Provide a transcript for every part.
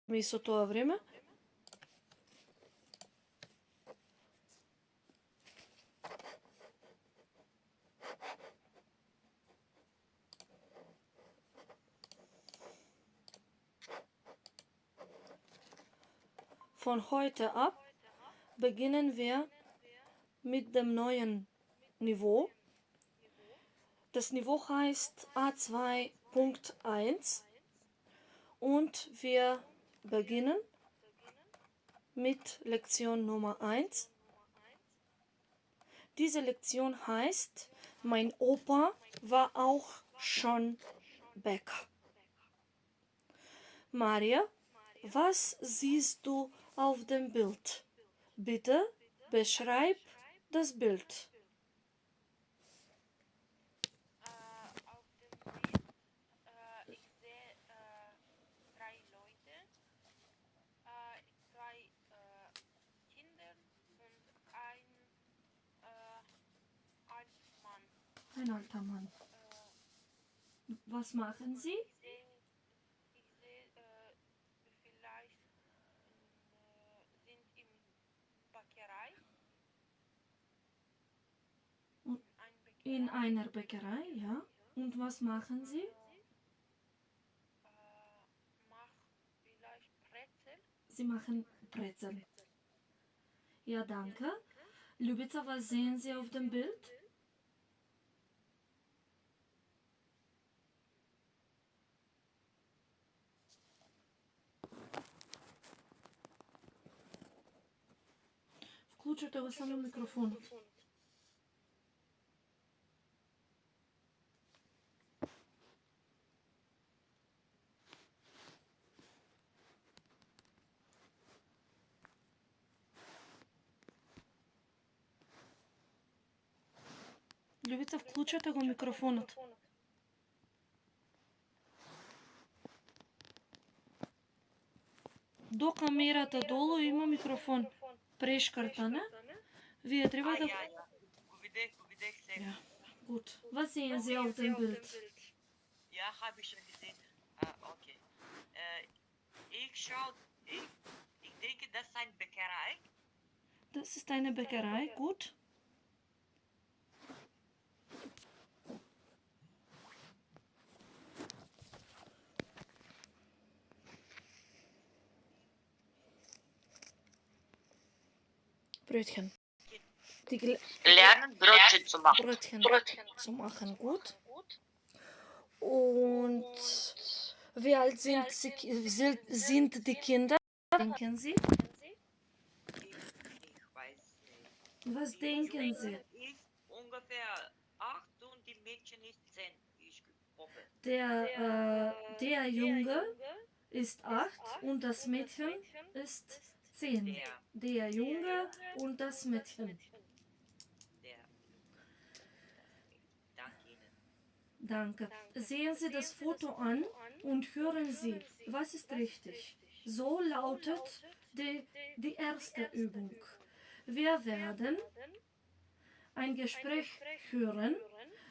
ми со тоа време. Von heute ab beginnen wir mit dem neuen Niveau. Das Niveau heißt A2.1 und wir beginnen mit Lektion Nummer 1. Diese Lektion heißt, mein Opa war auch schon Bäcker. Maria, was siehst du auf dem Bild? Bitte beschreib das Bild. Auf dem Bild, ich sehe 3 Leute, 2 Kinder und ein alter Mann. Ein alter Mann. Was machen sie? Ich sehe vielleicht sind in Bäckerei. In einer Bäckerei, ja. Und was machen sie? Mach vielleicht Brezel. Sie machen Brezel. Ja, danke. Ljubica, was sehen Sie auf dem Bild? Включите го само микрофонот. Лјубица, вклучете го микрофонот. До камерата долу има микрофон. Прешкарта, не? Вие треба да... Ja. Го видех сега. Ja, gut. Was sehen Sie auf dem Bild? Ja, habe ich schon gesehen. Okay. Ich denke, das ist eine Bäckerei. Das ist eine Bäckerei, gut. Brötchen. Lernen Brötchen zu machen. Brötchen zu machen, gut. Und wie alt sind die Kinder? Denken Sie? Ich weiß nicht. Was denken Sie? Ist ungefähr 8 und die Mädchen ist 10. Ich hoffe. Der Junge ist 8 und das Mädchen ist 10. Der Junge und das Mädchen. Danke Ihnen. Danke. Sehen Sie das Foto an und hören Sie, was ist richtig. So lautet die erste Übung. Wir werden ein Gespräch hören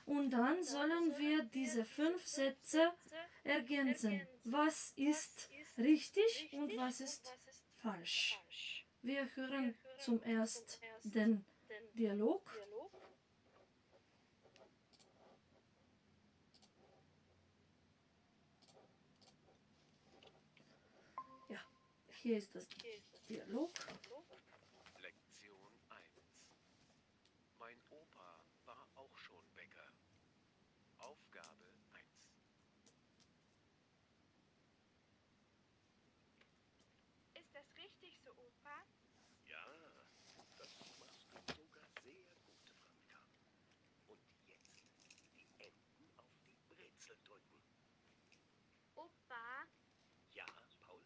und dann sollen wir diese 5 Sätze ergänzen. Was ist richtig und was ist falsch? Wir hören zum ersten den Dialog. Ja, hier ist das Dialog. Lektion 1. Mein Opa war auch schon Bäcker. Aufgabe 1. Ist das richtig so, Opa? Ja, das machst du sogar sehr gut, Franka. Und jetzt die Enden auf die Brezel drücken. Opa, Ja, Paul?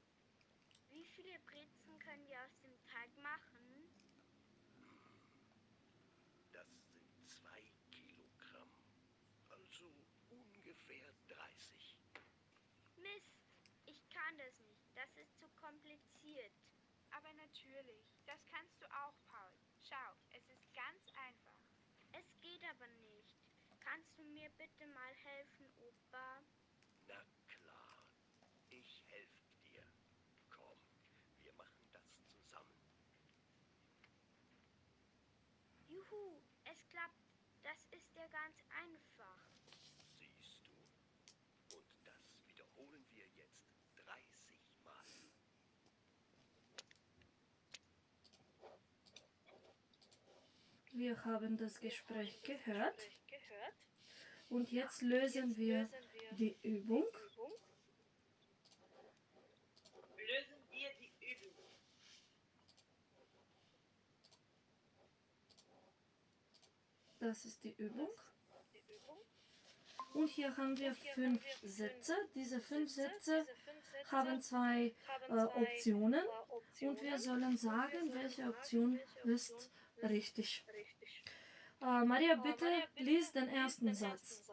wie viele Brezen können wir aus dem Teig machen? Das sind 2 Kilogramm. Also ungefähr 30. Mist, ich kann das nicht. Das ist zu kompliziert. Aber natürlich, das kannst du auch, Paul. Schau, es ist ganz einfach. Es geht aber nicht. Kannst du mir bitte mal helfen, Opa? Na klar, ich helfe dir. Komm. Juhu, es klappt. Das ist ja ganz einfach. Siehst du? Und das wiederholen wir jetzt 30 Mal. Wir haben das Gespräch gehört und jetzt lösen wir die Übung. Lösen wir die Übung. Das ist die Übung. Und hier haben wir 5 Sätze. Diese 5 Sätze haben 2 Optionen und wir sollen sagen, welche Option ist richtig. Maria, bitte lies den ersten Satz.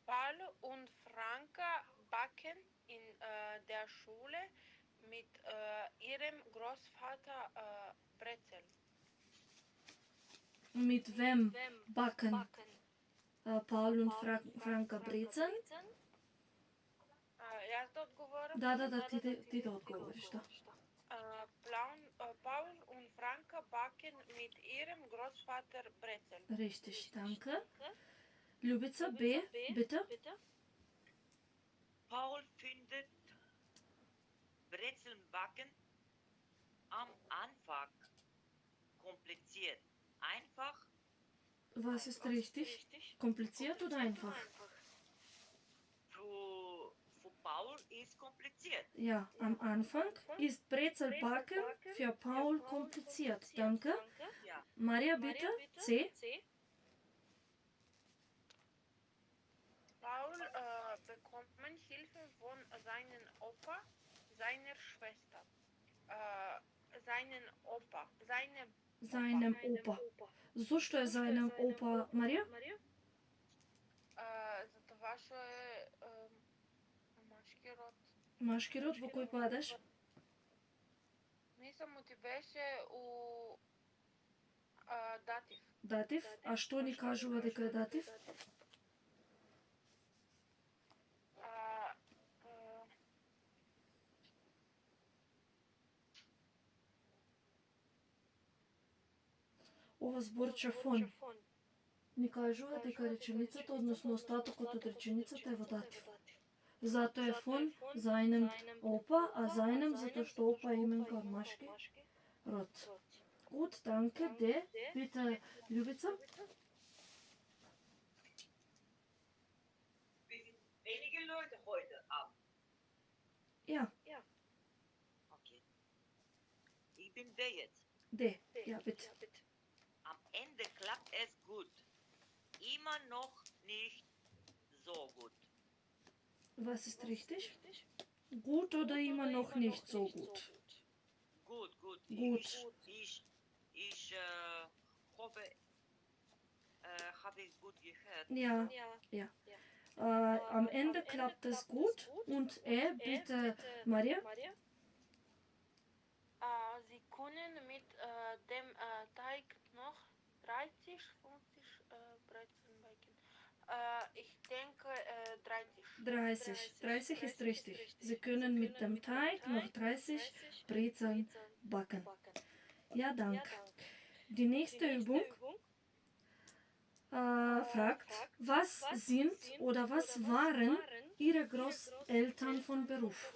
Paul und Franka backen in der Schule mit ihrem Großvater Brezel. Mit wem backen Paul und Franka Brezeln? Јас да одговорам. Да, ти да odgovoriš, da. Paul und Franka backen mit ihrem Großvater Brezel. Richtig, danke. Ljubica, B, bitte. Paul findet Brezelbacken am Anfang kompliziert. Einfach. Was ist richtig? Kompliziert oder einfach? Für Paul ist kompliziert. Ja, am Anfang ist Brezelbacken für Paul kompliziert. Danke. Ja. Maria, bitte. C. Paul bekommt Hilfe von seinem Opa, seiner Schwester, seinem Opa. Seinem Opa. So što je seinem Opa, Maria? За това што е машки род. Машки род, во кој падаш? Мислам му ти беше у датив. Датив? А што ни кажува дека е датив? Ова зборче фон ни кажува дека реченицата, односно остатокот од реченицата е во датив. Затоа е фон seinem Opa, а seinem затоа што опа е именка од машки род. Gut, danke. D, bitte, Ljubica. Wir sind wenige Leute heute Abend. Ja, Okay. Ich bin der jetzt. D, ja, bitte. Am Ende klappt es gut. Immer noch nicht so gut. Was ist richtig? Gut oder immer noch nicht so gut? Gut. Gut. Ich hoffe, habe ich gut gehört. Ja. Am Ende klappt es gut. Und bitte, Maria. Sie können mit dem Teig noch 30, 50 Brezeln backen. Ich denke 30. 30 ist richtig. Sie können mit dem Teig noch 30 Brezeln backen. Ja, danke. Die nächste Übung fragt, was sind oder was waren Ihre Großeltern von Beruf?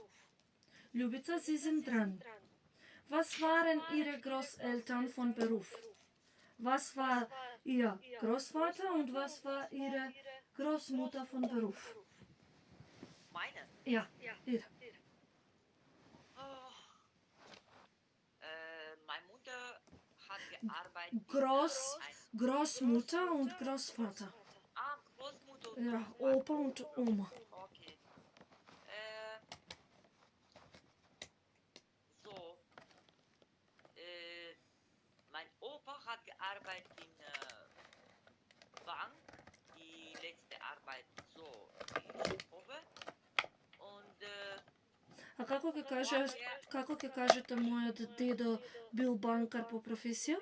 Ljubica, Sie sind dran. Was waren Ihre Großeltern von Beruf? Was war Ihr Großvater und was war Ihre Großmutter von Beruf? Meine? Ja, Ihre. Oh. Meine Mutter hat gearbeitet. Großmutter und Großvater. Großmutter. Ja, Opa und Oma. Okay. Mein Opa hat gearbeitet in Bank, die letzte Arbeit so ich hoffe. Und А како ќе кажете мојот дедо бил банкар по професија?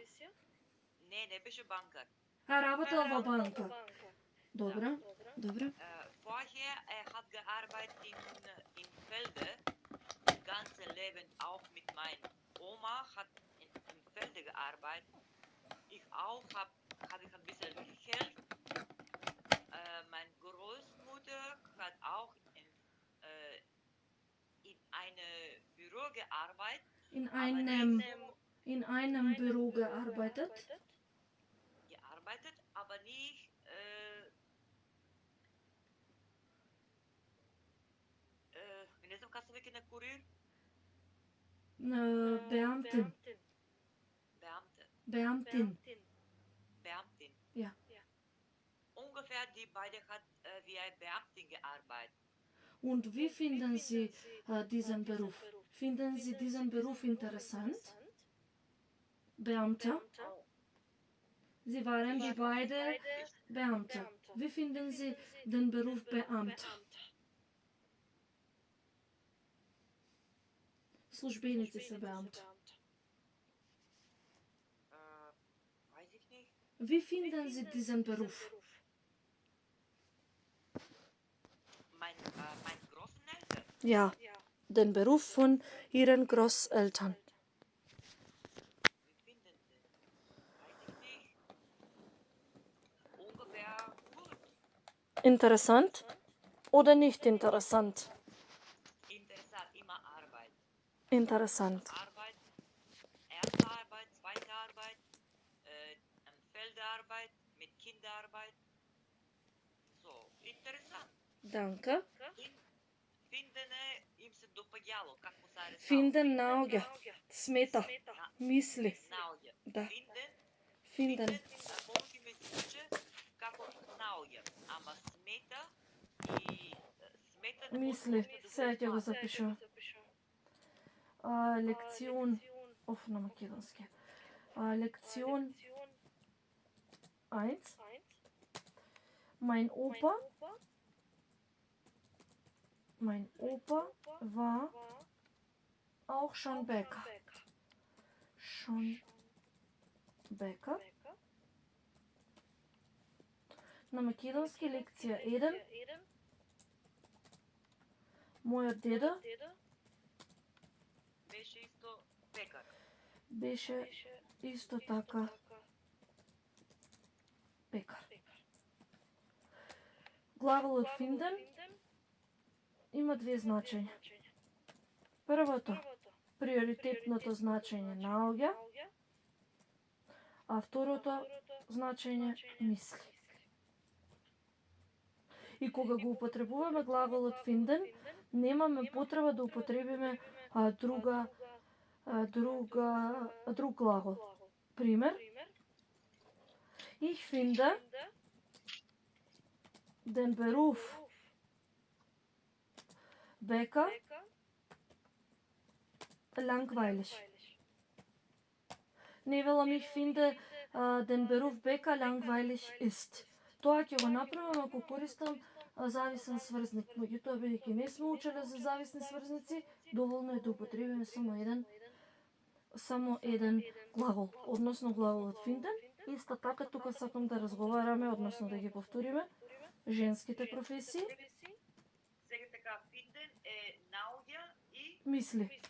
не беше банкар. А работел во банка. Добро. Vorher hat gearbeitet in Felde, ganze Leben auch mit meiner Oma hat im Felde gearbeitet. Ich auch habe ich ein bisschen gehelft. Meine Großmutter hat auch in einem Büro gearbeitet. In einem Büro gearbeitet. Aber nicht не знам как се вика на курир. Beamtin. Beamtin. Ja. Ungefähr die beide hat wie ein Beamtin gearbeitet. Und wie finden Sie diesen Beruf? Finden Sie diesen Beruf interessant? Beamter? Sie waren die beide Beamte. Wie finden Sie den Beruf Beamter? Службеници са Beamte. Weiß ich nicht. Wie finden Sie diesen Beruf? Mein Großeltern. Ja, den Beruf von Ihren Großeltern. Wie finden Sie? Weiß ich nicht. Ungefähr gut. Interessant oder nicht interessant? Interessant, immer Arbeit. Interessant. Arbeit, erste Arbeit, zweite Arbeit, Feldarbeit, mit Kinderarbeit. So, interessant. Danke. Финдене им се допаѓало, како се аресало. Finden наоѓа. Смета. Мисли. Наоѓа. Да. Финден, Finden. може ми се случи како наоѓа, ама смета не Мисли. може да Сега ќе го запишам. Lektion. На македонски. Lektion 1. Mein Opa war auch schon Bäcker. На македонски лекција 1. Мојот дедо беше исто пекар. Беше исто така пекар. Глаголот finden има две значења. Првото, приоритетното значење наоѓа, а второто значење мисли. И кога го употребуваме глаголот finden, немаме потреба да употребиме друг глагол. Пример: Ich finde den Beruf Bäcker langweilig. Не велам ich finde den Beruf Bäcker langweilig ist. Тоа ќе го направам ако користам зависен сврзник. Меѓутоа, бидејќи не сме учеле за зависни сврзници, доволно е да употребиме само еден глагол, односно глаголот finden. Исто така тука сакам да разговараме, односно да ги повториме женските професии. Сега така, finden е наоѓа и Мисли.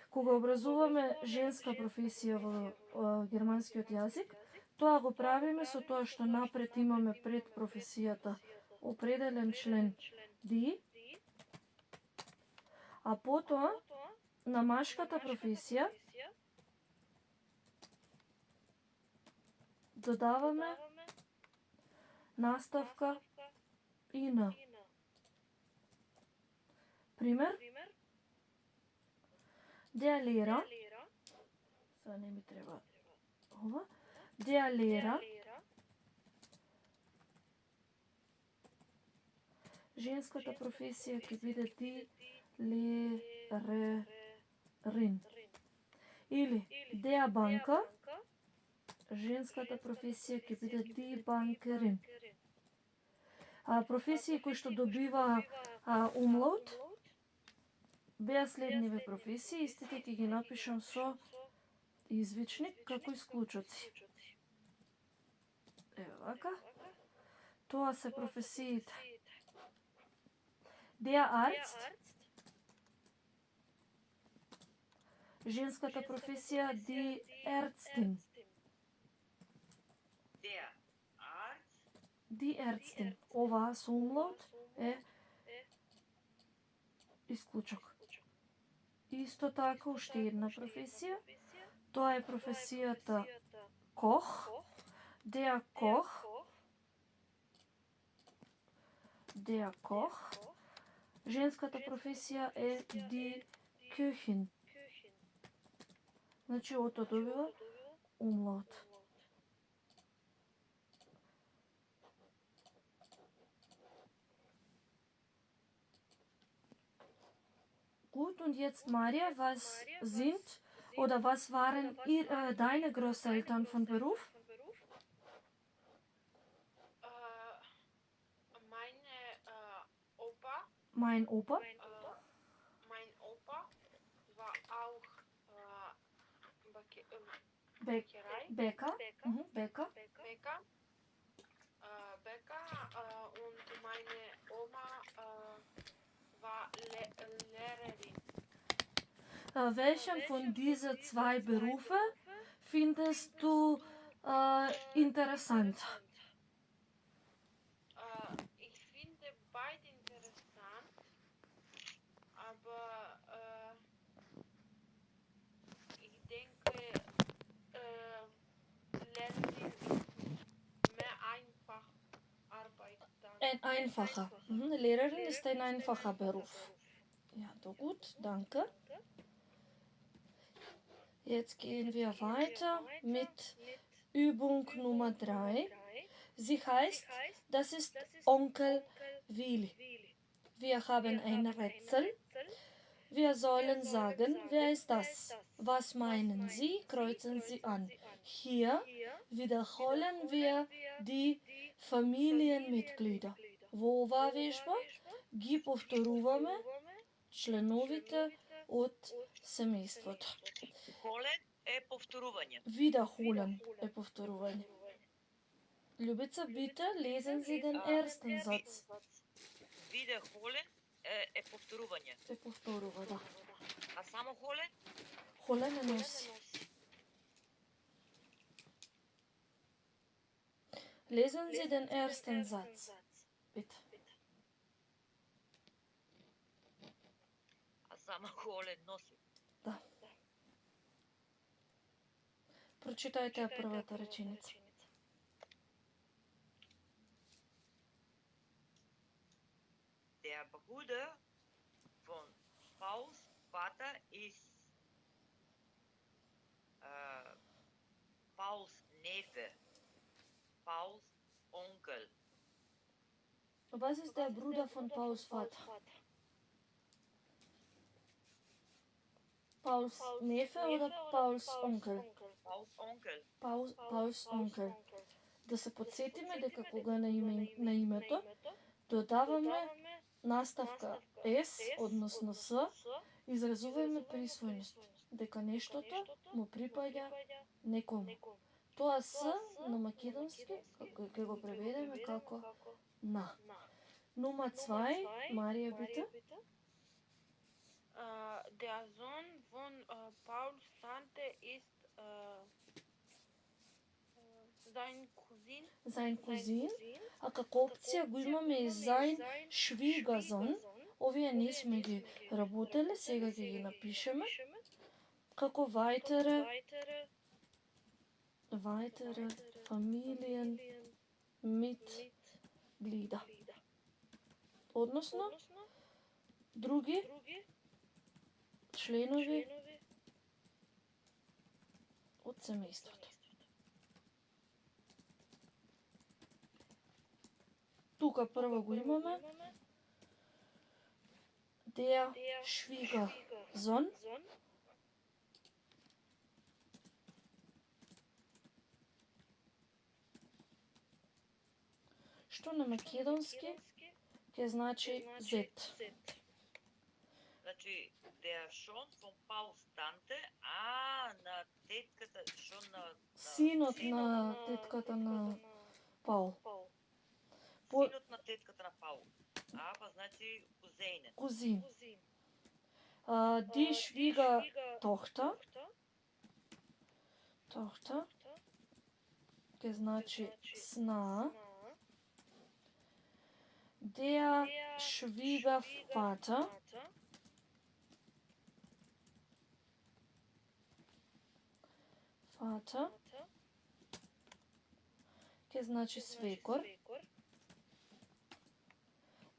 Кога образуваме женска професија во германскиот јазик, тоа го правиме со тоа што напред имаме пред професијата определен член die, а потоа на машката професија додаваме наставка ina. Пример: Der Lehrer, сега не ми треба ова, der Lehrer, женската професија ќе биде die Lehrerin. Или der Banker, женската професија ќе биде die Bankerin. Професии кои што добива умлаут беа следниве професии, истите ќе ги напишам со извичник како исклучоци. Ево вака. Тоа се професиите. Der Arzt, Женската професија die Ärztin. Der Arzt, Die Ärztin. Оваа со умлаут е исклучок. Исто така уште една професија. Тоа е професијата Koch. Der Koch. Der Koch. Женската професија е die Köchin. Значи, ото добива умлаут. Gut, und jetzt Maria, was sind oder was waren deine Großeltern von Beruf? Meine Opa, Mein Opa, mein Opa war auch Bäcker, Bäckerei, Bäcker, Bäcker, und meine Oma war Lehrerin. Welchen von diesen zwei Berufen findest du interessant? Ich finde beide interessant, aber ich denke, Lehrerin ist mehr einfach Arbeit. Ein einfacher. Lehrerin ist ein einfacher Beruf. Ja, so gut, danke. Jetzt gehen wir weiter mit Übung Nummer 3. Sie heißt, das ist Onkel Willi. Wir haben ein Rätsel. Wir sollen sagen, wer ist das? Was meinen Sie? Kreuzen Sie an. Hier wiederholen wir die familienmitglieder. Во оваа вежба ги повторуваме членовите од семејството. Холен е повторување. Wiederholen е повторување. Ljubica, bitte lesen Sie den ersten Satz. Wiederholen е повторување. Е повторува, да. А само холен? Холен е носи. Lesen Sie den ersten Satz, bitte. А само холен носи. Да. Прочитајте ја првата реченица. Der Bruder von Pauls Vater ist Pauls Neffe, Pauls Onkel. Was ist der Bruder von Pauls Vater? Pauls Neffe oder Pauls Onkel? Pauls Onkel. Pauls Onkel. Да се подсетиме дека кога на името додаваме наставка S, односно С, изразуваме присвојност, дека нештото му припаѓа некому. Тоа С на македонски ќе го преведеме како на. Nummer 2, Марија, bitte. Der Sohn von Pauls Tante ist Sein Cousin, а како опција го имаме и sein Schwiegersohn. Овие не сме ги работеле, сега ќе ги напишеме. Како weitere Familienmitglieder. Односно, други членови од семејството. Тука прво го имаме der Schwiegersohn. Што на македонски ќе значи Z. Значи, der Sohn von Pauls Tante, на тетката, што на... Синот на тетката на Паул. Синот на тетката на Паул. Па значи кузејне. Кузин. Die Schwiegertochter. Tochter. Ке значи сна. Der Schwiegervater. Vater. Ке значи свекор.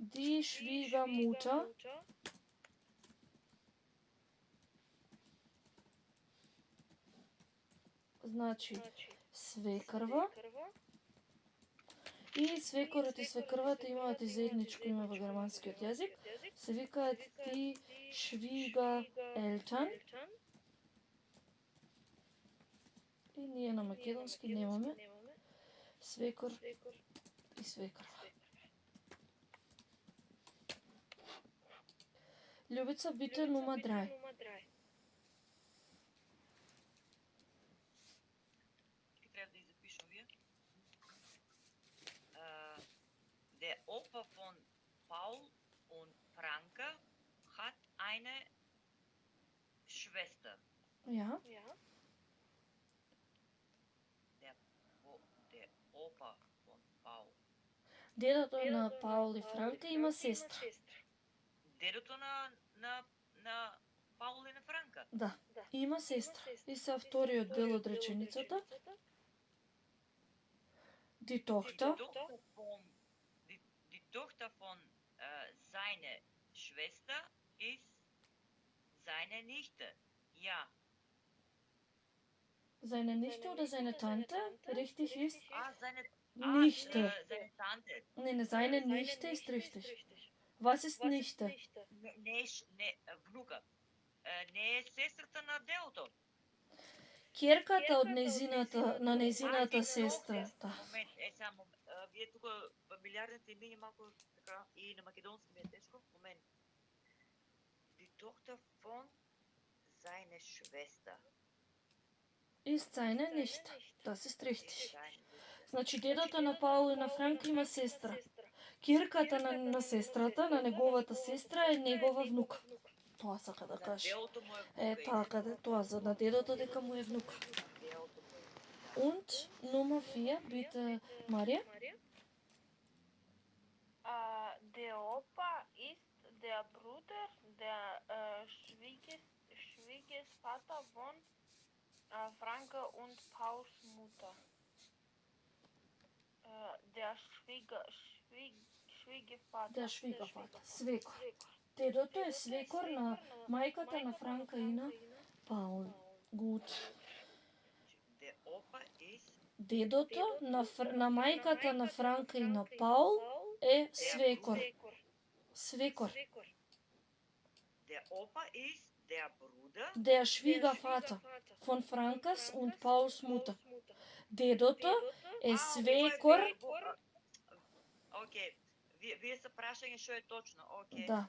Die Schwiegermutter. Значи свекрва. И свекорот и свекрвата имаат и заедничко име во германскиот јазик. Се викаат die Schwiegereltern. И ние на македонски немаме свекор и свекрва. Љубица, бите Nummer 3. Der Opa von Paul und Franke hat eine Schwester. Ja. Der Opa von Paul. Дедото на Паул и Франка има сестра. Дедото на Paul и на Franka. Да, има сестра. И са вториот дел од реченицата. Die Tochter. Die Tochter von seiner Schwester ist seine Nichte. Ja. Seine Nichte oder seine Tante? Richtig ist Seine Nichte. Seine Tante. Nee, seine Nichte ist richtig. Was ist Nichte? Не внука. Не е сестрата на делото. Керката од незината сестра. Да. Момент, само, вие тука милиардните имени малку така и на македонски ми е тешко. Момент. Die Tochter von seiner Schwester. Ist seine Nichte. Das ist richtig. Значи дедото на Паул и на Франка има сестра. Кирката на сестрата, на неговата сестра е негова внука. Тоа сака да каже. Така да, тоа за на дедото дека му е внука. Und Nummer 4, bitte Maria. Der Opa ist der Bruder der Schwiegervater von Franke und Pauls Mutter. Der Schwiegervater. Свекор. Дедото е свекор на мајката на Франка и на Паул. Good. Дедото на мајката на Франка и на Паул е свекор. Свекор. Der Schwiegervater von Frankas und Pauls Mutter. Дедото е свекор. Окей. Вие се прашање што е точно. Окей. Да.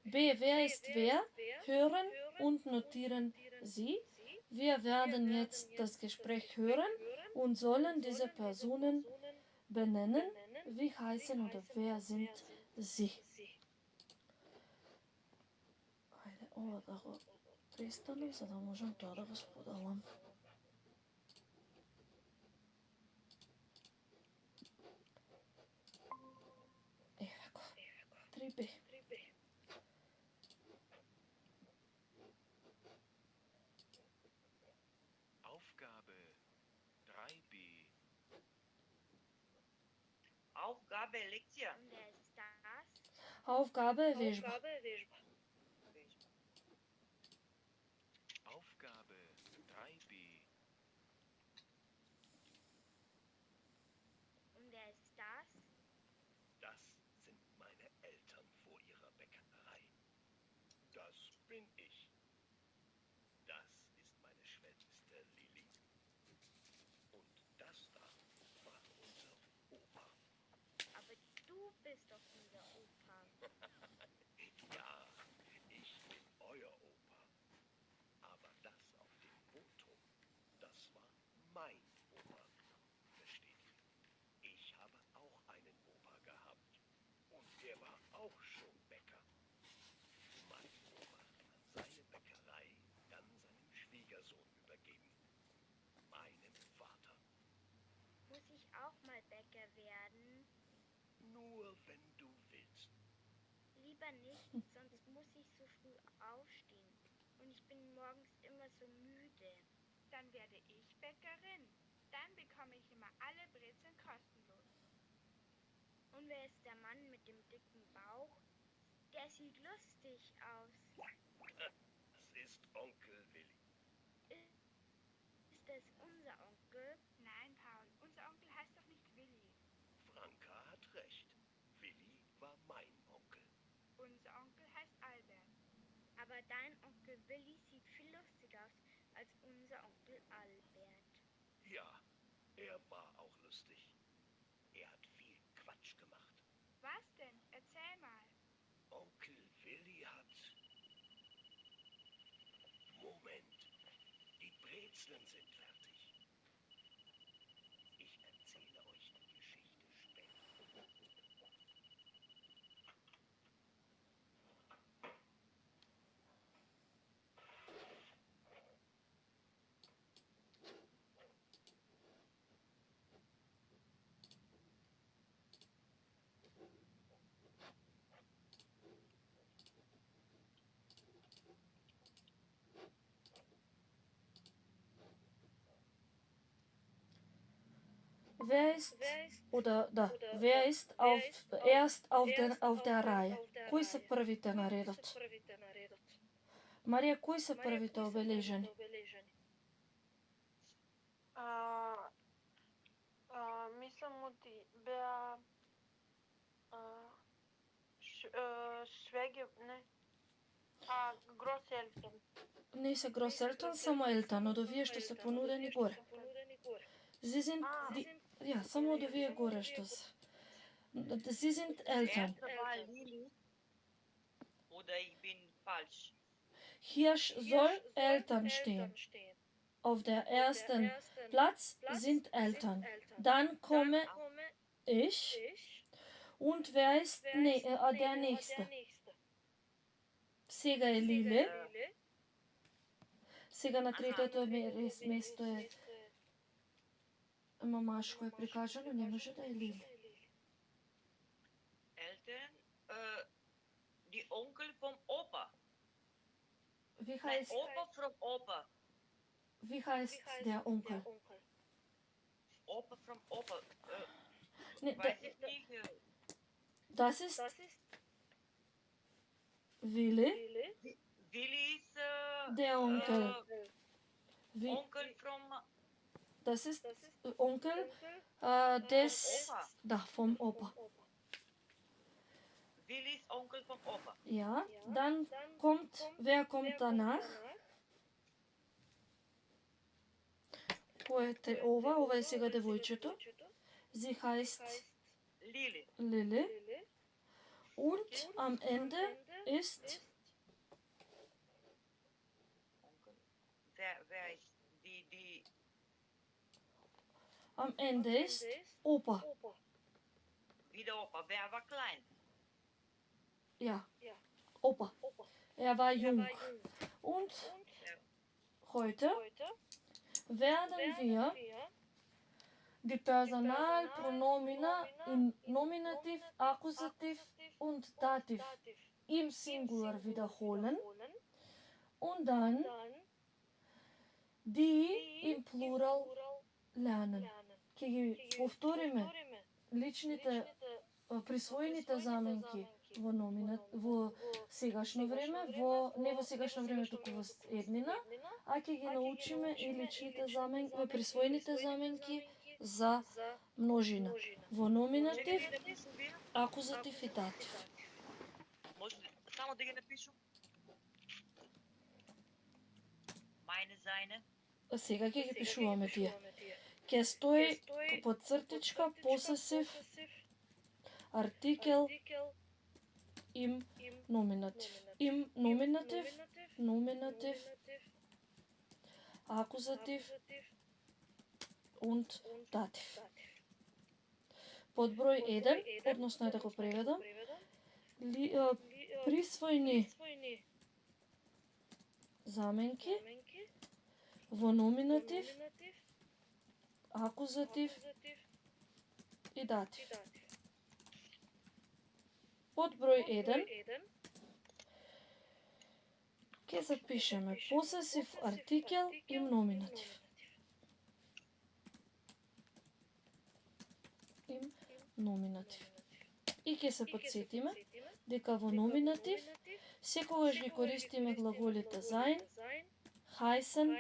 Wer ist wer? Hören und notieren Sie. Wir werden jetzt das Gespräch hören und sollen diese Personen benennen. Wie heißen oder wer sind sie? Ајде, ова да го престанам, за да можам тоа да го споделам. Еве го. 3B. Aufgabe 3b. Aufgabe лекција. Und wer ist das? Aufgabe е вежба. Aufgabe 3b. Und wer ist das? Das sind meine Eltern vor ihrer Bäckerei. Das bin ich. Das ist meine Schwester Lilly. Und das da war unser Opa. Aber du bist doch unser Opa. Ja, ich bin euer Opa. Aber das auf dem Foto, das war mein Opa. Versteht ihr? Ich habe auch einen Opa gehabt. Und der war auch schon Bäcker. Mein Opa hat Person übergeben. Meinem Vater. Muss ich auch mal Bäcker werden? Nur wenn du willst. Lieber nicht, sonst muss ich so früh aufstehen. Und ich bin morgens immer so müde. Dann werde ich Bäckerin. Dann bekomme ich immer alle Brezeln kostenlos. Und wer ist der Mann mit dem dicken Bauch? Der sieht lustig aus. Das ist Onkel Willi. Ist das unser Onkel? Nein, Paul, unser Onkel heißt doch nicht Willi. Franka hat recht. Willi war mein Onkel. Unser Onkel heißt Albert. Aber dein Onkel Willi sieht viel lustiger aus als unser Onkel Albert. Ja, er war auch lustig. Er hat viel Quatsch gemacht. Was denn? Erzähl mal. Onkel Willi hat... Moment, die Brezeln sind fertig. Ich erzähle euch die Geschichte später. Wer ist auf der Reihe? Кои се првите на редот? Марија, кои се првите обележени? Мислам беа Швеге, не. Грос Елтон. Не се Грос Елтон, само Елтон, од овие што се понудени горе. Sie sind ja, само од овие горе што се. Sie sind Eltern. Erste war Lili. Oder ich bin falsch. Hier soll Eltern stehen. Auf der ersten Platz sind Eltern. Dann komme ich. Und wer ist der Nächste? Сега е Лиле. Сега на третото место е мамашко е прикажано, не може да е Лиле. Eltern, die Onkel vom Opa. Wie Nein, heißt, Opa vom Opa. wie heißt der Onkel? Opa vom Opa. Ne, Weiß ich nicht. das ist Willi, Willi ist der Onkel. Wie, Onkel vom das ist Onkel des, Opa. da, vom Opa. Willi ist Onkel vom Opa. Ja, dann wer kommt danach? Које е ова? Ова е сега девојчето. Sie heißt Lili. Lili. Und am Ende ist Onkel. Wer ist die am Ende ist Opa. wieder Opa? Wer war klein? Ja, Opa. Er war jung. Und heute werden wir die Personalpronomina im Nominativ, Akkusativ und Dativ im Singular wiederholen und dann die im Plural lernen. Ќе ги повториме личните присвоените заменки во сегашно време, не во сегашно време, туку во еднина, а ќе ги научиме и личните заменки, присвоените заменки за множина. Во номинатив, акузатив и датив. Може само да ги напишем? Meine, seine. Сега ќе ги пишуваме тие. Ќе стои подцртичка, посесив, артикел, им номинатив. Им номинатив, номинатив, акузатив und датив. Под број 1, односно да го преведам, присвојни заменки во номинатив, акузатив и датив. Од број 1 ќе запишеме посесив артикел и номинатив. Им номинатив. И ќе се подсетиме дека во номинатив секогаш ги користиме глаголите sein, heißen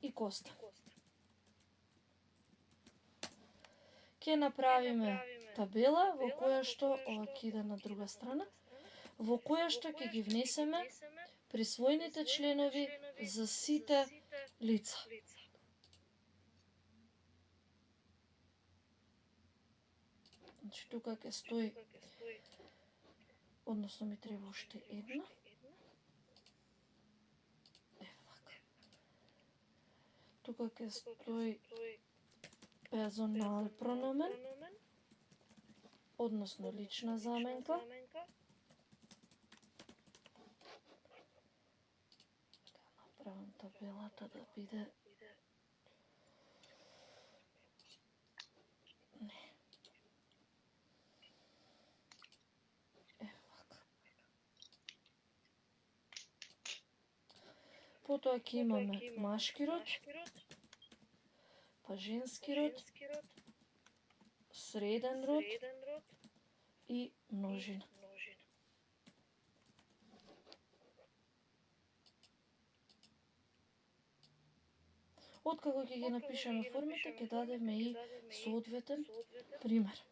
и kosten. Ќе направиме табела во која што, ова ќе иде на друга страна, во која што ќе ги внесеме присвоените членови за сите лица. Значи, тука ќе стои, односно ми треба уште една. Тука ќе стои персоналпрономен, односно лична заменка. Да направам табелата да биде... Потоа ќе имаме машки род, па женски род, среден род и множина. Откако ќе ги напишеме формите, ќе дадеме и соодветен пример.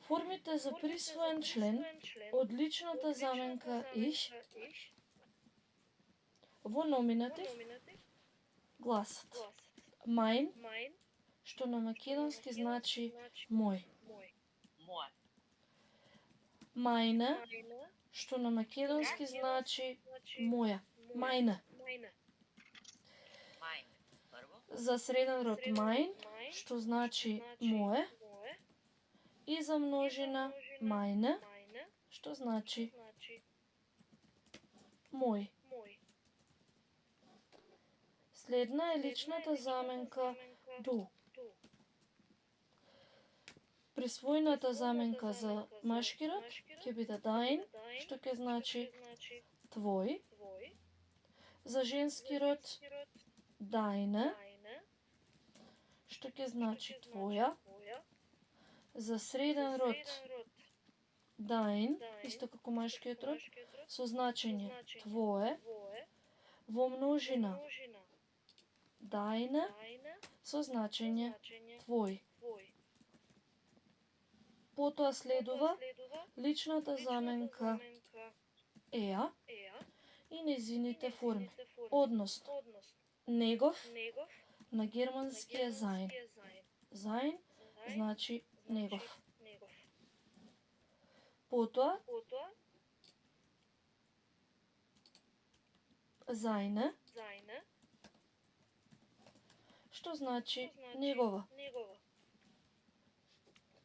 Формите за присвоен член од личната заменка ich во номинатив гласат mein, што на македонски значи мој. Meine, што на македонски значи моја. Meine. За среден род mein, што значи мое, и за множина meine, што значи мој. Следна е личната заменка du. Присвоената заменка за машки род ќе биде dein, што ќе значи твој. За женски род deine, што ќе значи твоја. За среден род dein, исто како машкиот род, со значење твое. Во множина deine, со значење твој. Потоа следува личната заменка еа и незините форми. Односно, негов на германски е sein. Sein значи негов. Потоа seine, што значи негова.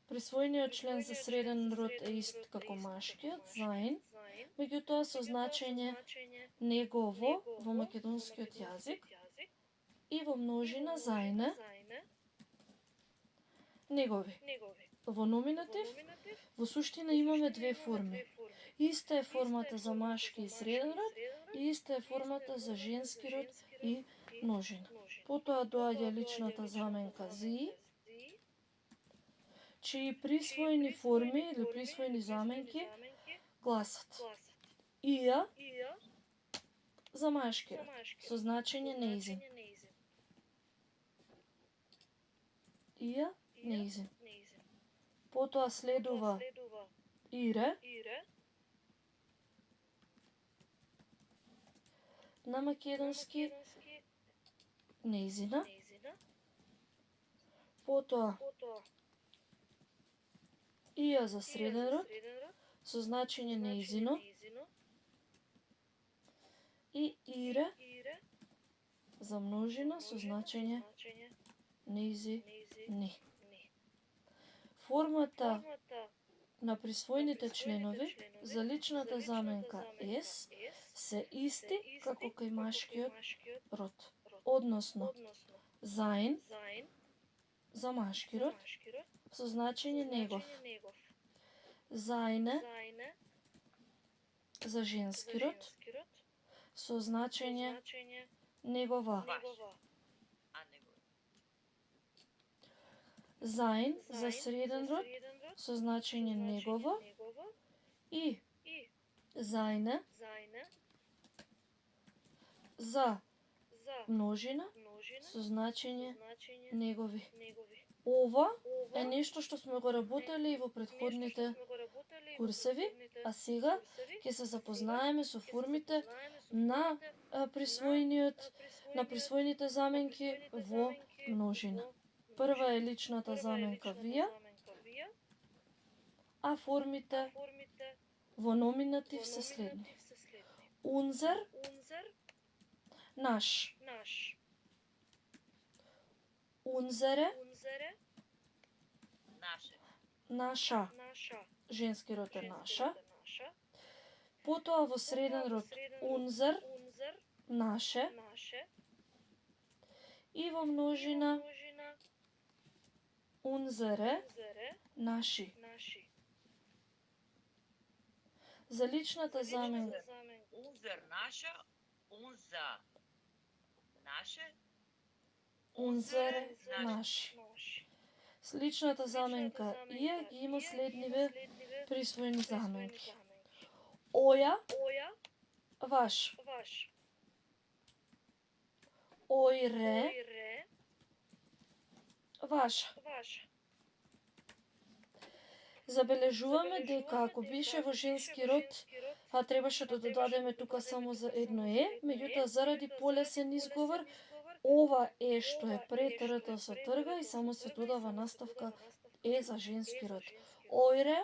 Присвоениот член за среден род е ист како машкиот, sein, меѓутоа со значење негово во македонскиот јазик и во множина seine, негови. Во номинатив, во суштина имаме две форми. Иста е формата за машки и среден род и иста е формата за женски род и множина. Потоа доаѓа личната заменка sie, чии присвоени форми или присвоени заменки гласат ia за машки род, со значење неизин. Ia, неизин. Потоа следува ihre, на македонски неизина. Потоа ia за среден род, со значење неизино. И ihre за множина со значење неизини. Формата на присвоените членови за личната заменка es се исти како кај машкиот род. Односно, sein за машки род со значење негов. Seine за женски род со значење негова. А него. Sein за среден род со значење негово и seine за множина со значење негови. Ова е нешто што сме го работеле и во претходните курсеви, а сега ќе се запознаеме со формите на присвоените заменки во множина. Прва е личната заменка вие, а формите во номинатив се следни. Unser, наш. Unsere, Наше. наша. Женски род е наша. Потоа во среден род unser, наше. И во множина unsere, наши. За личната заменка Унзер наша, унза наше, unsere, наши. С личната заменка ија ги има следниве присвоени заменки. Оја, ваш. Ојре, ваша. Забележуваме дека ако беше во женски род, требаше да додадеме тука само за едно меѓутоа заради полесен изговор, ова што е пред р-то се трга и само се додава наставка за женски род. Ојре,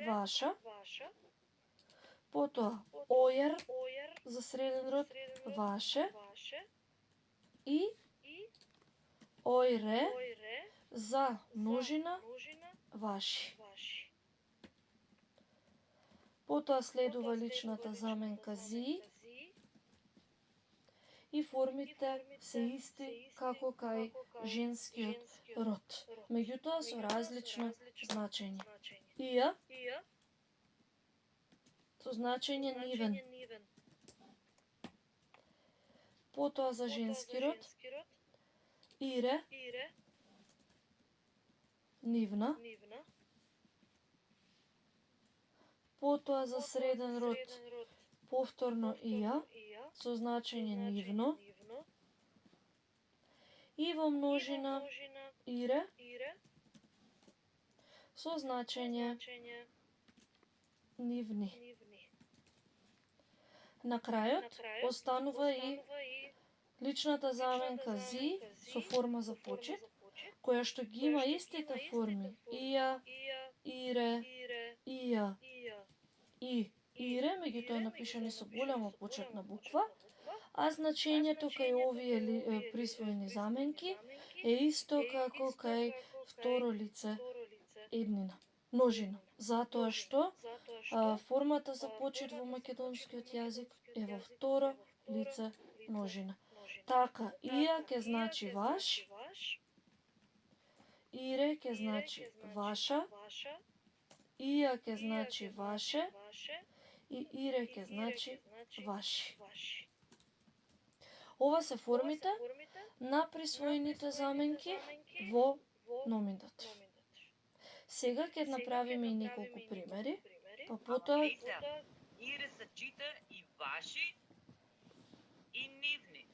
ваша. Потоа, ојер за среден род, ваше. И ојре за множина, ваши. Потоа следува личната заменка зи и формите се исти како кај женскиот род, меѓутоа со различно значење. Ија со значење нивен. Потоа за женски род ире, нивна. Потоа за среден род повторно ија со значење нивно. И во множина ире со значење нивни. На крајот останува и личната заменка зи со форма за почет, која што ги има истите форми. Ија, ире, ија и ире, меѓутоа напишани со голема почетна буква, а значењето кај овие присвоени заменки е исто како кај второ лице еднина, множина. Затоа што формата за почет во македонскиот јазик е во второ лице множина. Така, ија ќе значи ваш, ире ќе значи ваша, ија ќе значи ваше и ире ќе значи ваши. Ова се формите на присвоените заменки во номинатив. Сега ќе направиме и неколку примери, па потоа Ире се чита и ваши и нивни.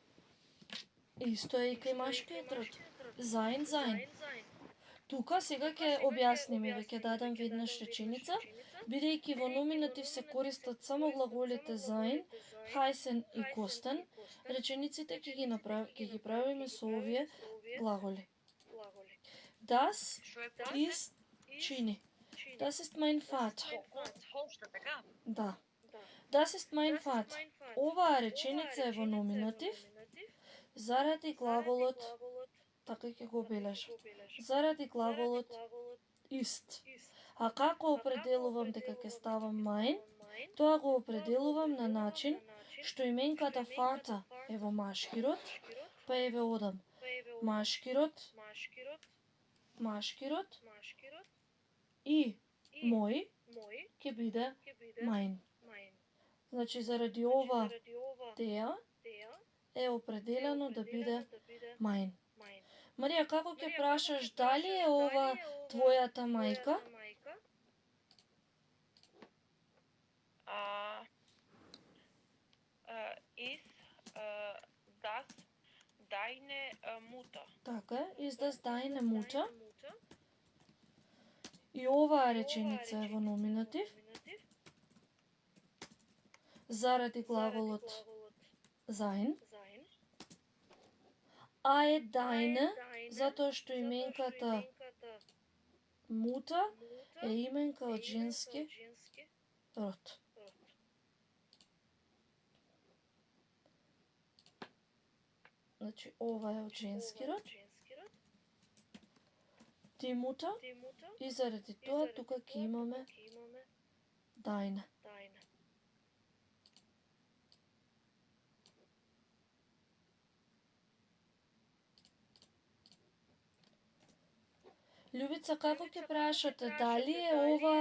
исто е и кај машкиот род. Sein, sein. Тука сега ќе објасниме, ќе дадам веднаш реченица, бидејќи во номинатив се користат само глаголите sein, heißen и kosten, речениците ќе ги правиме со овие глаголи. Das ist чини. Das ist mein Vater. Холшта така? Да. Das ist mein Vater. Оваа реченица е во номинатив заради глаголот, така ќе го обележам, заради глаголот ist. А како определувам дека ќе ставам mein? Тоа го определувам на начин што именката Vater е во машки род, па еве одам. Машки род и мој ќе биде mein. Значи заради ова теа е определено да биде mein. Марија, како ќе прашаш дали е ова твојата мајка? Ist das deine Mutter? Така е, is das deine Mutter? И оваа реченица е во номинатив заради глаголот sein. А е deine затоа што именката Mutter е именка од женски род. Значи, ова е од женски род. Die Mutter. И заради тоа тука ќе имаме deine. Љубица, како ќе прашате дали е ова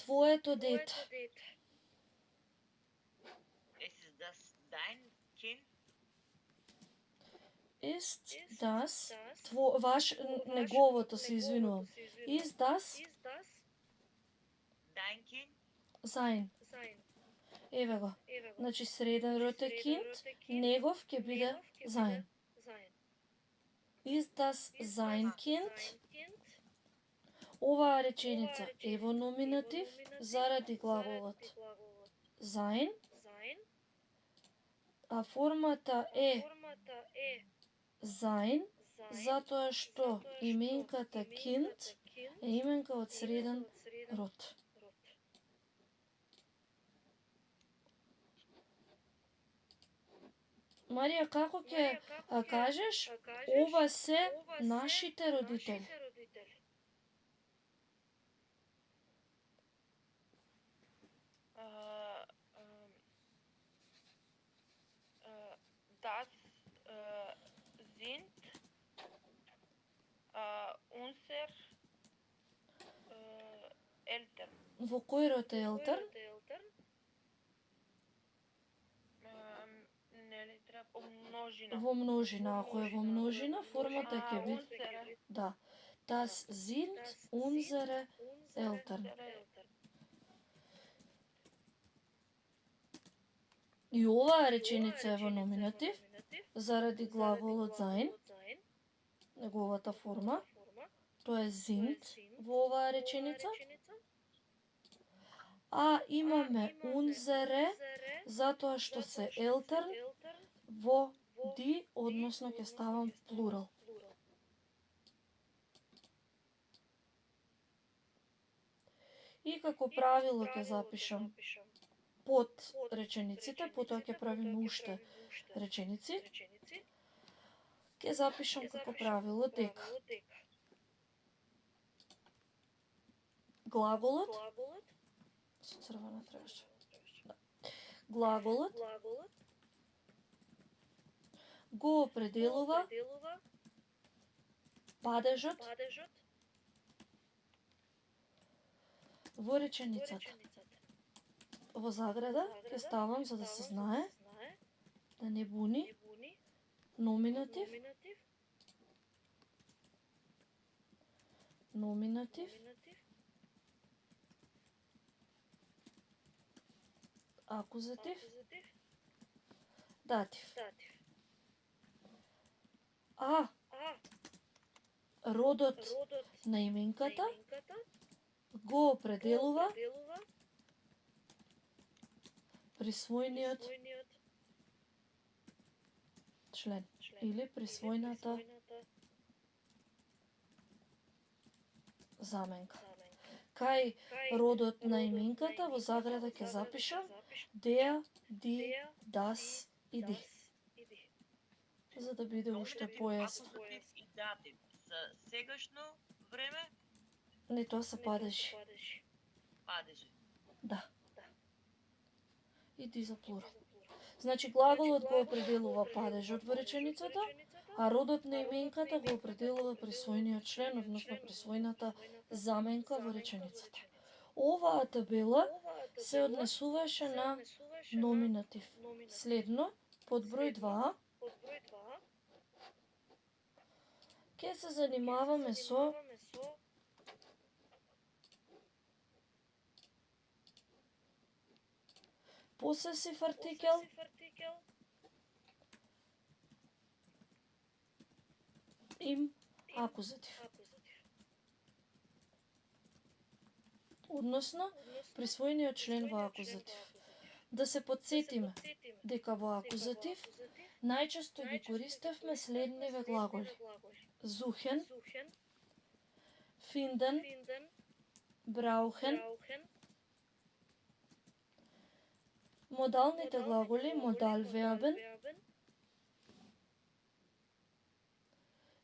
твоето дете? Ist das dein Kind? Ist das неговото се извинувам. Is das Dein Kind? sein? Еве го. Значи среден род е kind, негов ќе биде sein. Is das sein Kind? Оваа реченица е во номинатив заради глаголот sein, а формата е sein, затоа што именката kind е именка од среден род. Марија, како ќе кажеш ова се нашите родители? Das sind unser Eltern. Во кој род е Eltern? Нели треба множина. Во множина, ако е во множина, формата ќе биде да. Das sind unsere Eltern. И оваа реченица е во номинатив заради глаголот sein, неговата форма, тоа е sind во оваа реченица. А имаме unsere затоа што се Eltern во die, односно ќе ставам плурал. И како правило ќе запишам под речениците, потоа ќе правиме уште реченици. Ќе запишам како правило дека глаголот со црвена требаше. Да. Глаголот го определува падежот во реченицата. Во заграда ќе ставам за да се знае, да не буни, номинатив, акузатив, датив. А родот на именката го определува присвојниот член или присвојната заменка. Кај родот на именката во заграда ќе запишам der, die, das и die. За да биде уште појасно. Акузатив и датив за сегашно време Не, тоа се падежи. Падежи. Да. Иди за плурал. Значи глаголот го определува падежот во реченицата, а родот на именката го определува присвојниот член, односно присвојната заменка во реченицата. Оваа табела се однесуваше на номинатив. Следно, под број 2, ќе се занимаваме со посесив артикел, им акузатив. Односно, присвојниот член во акузатив. Да се подсетиме дека во акузатив најчесто ги користевме следниве глаголи: зухен, финден, браухен. Модалните глаголи модалвербен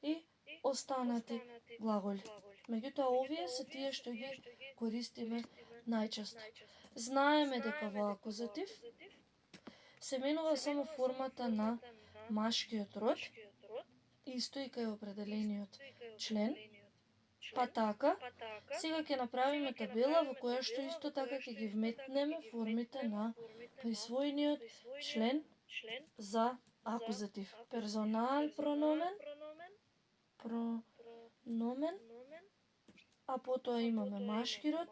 и останати глаголи. Меѓутоа, овие се тие што ги користиме најчесто. Знаеме дека во акузатив се менува само формата на машкиот род, исто и кај определениот член. Па така, сега ќе направиме табела во која што исто така ќе ги вметнеме формите на присвојниот член за акузатив. Персонал прономен, а потоа имаме машки род,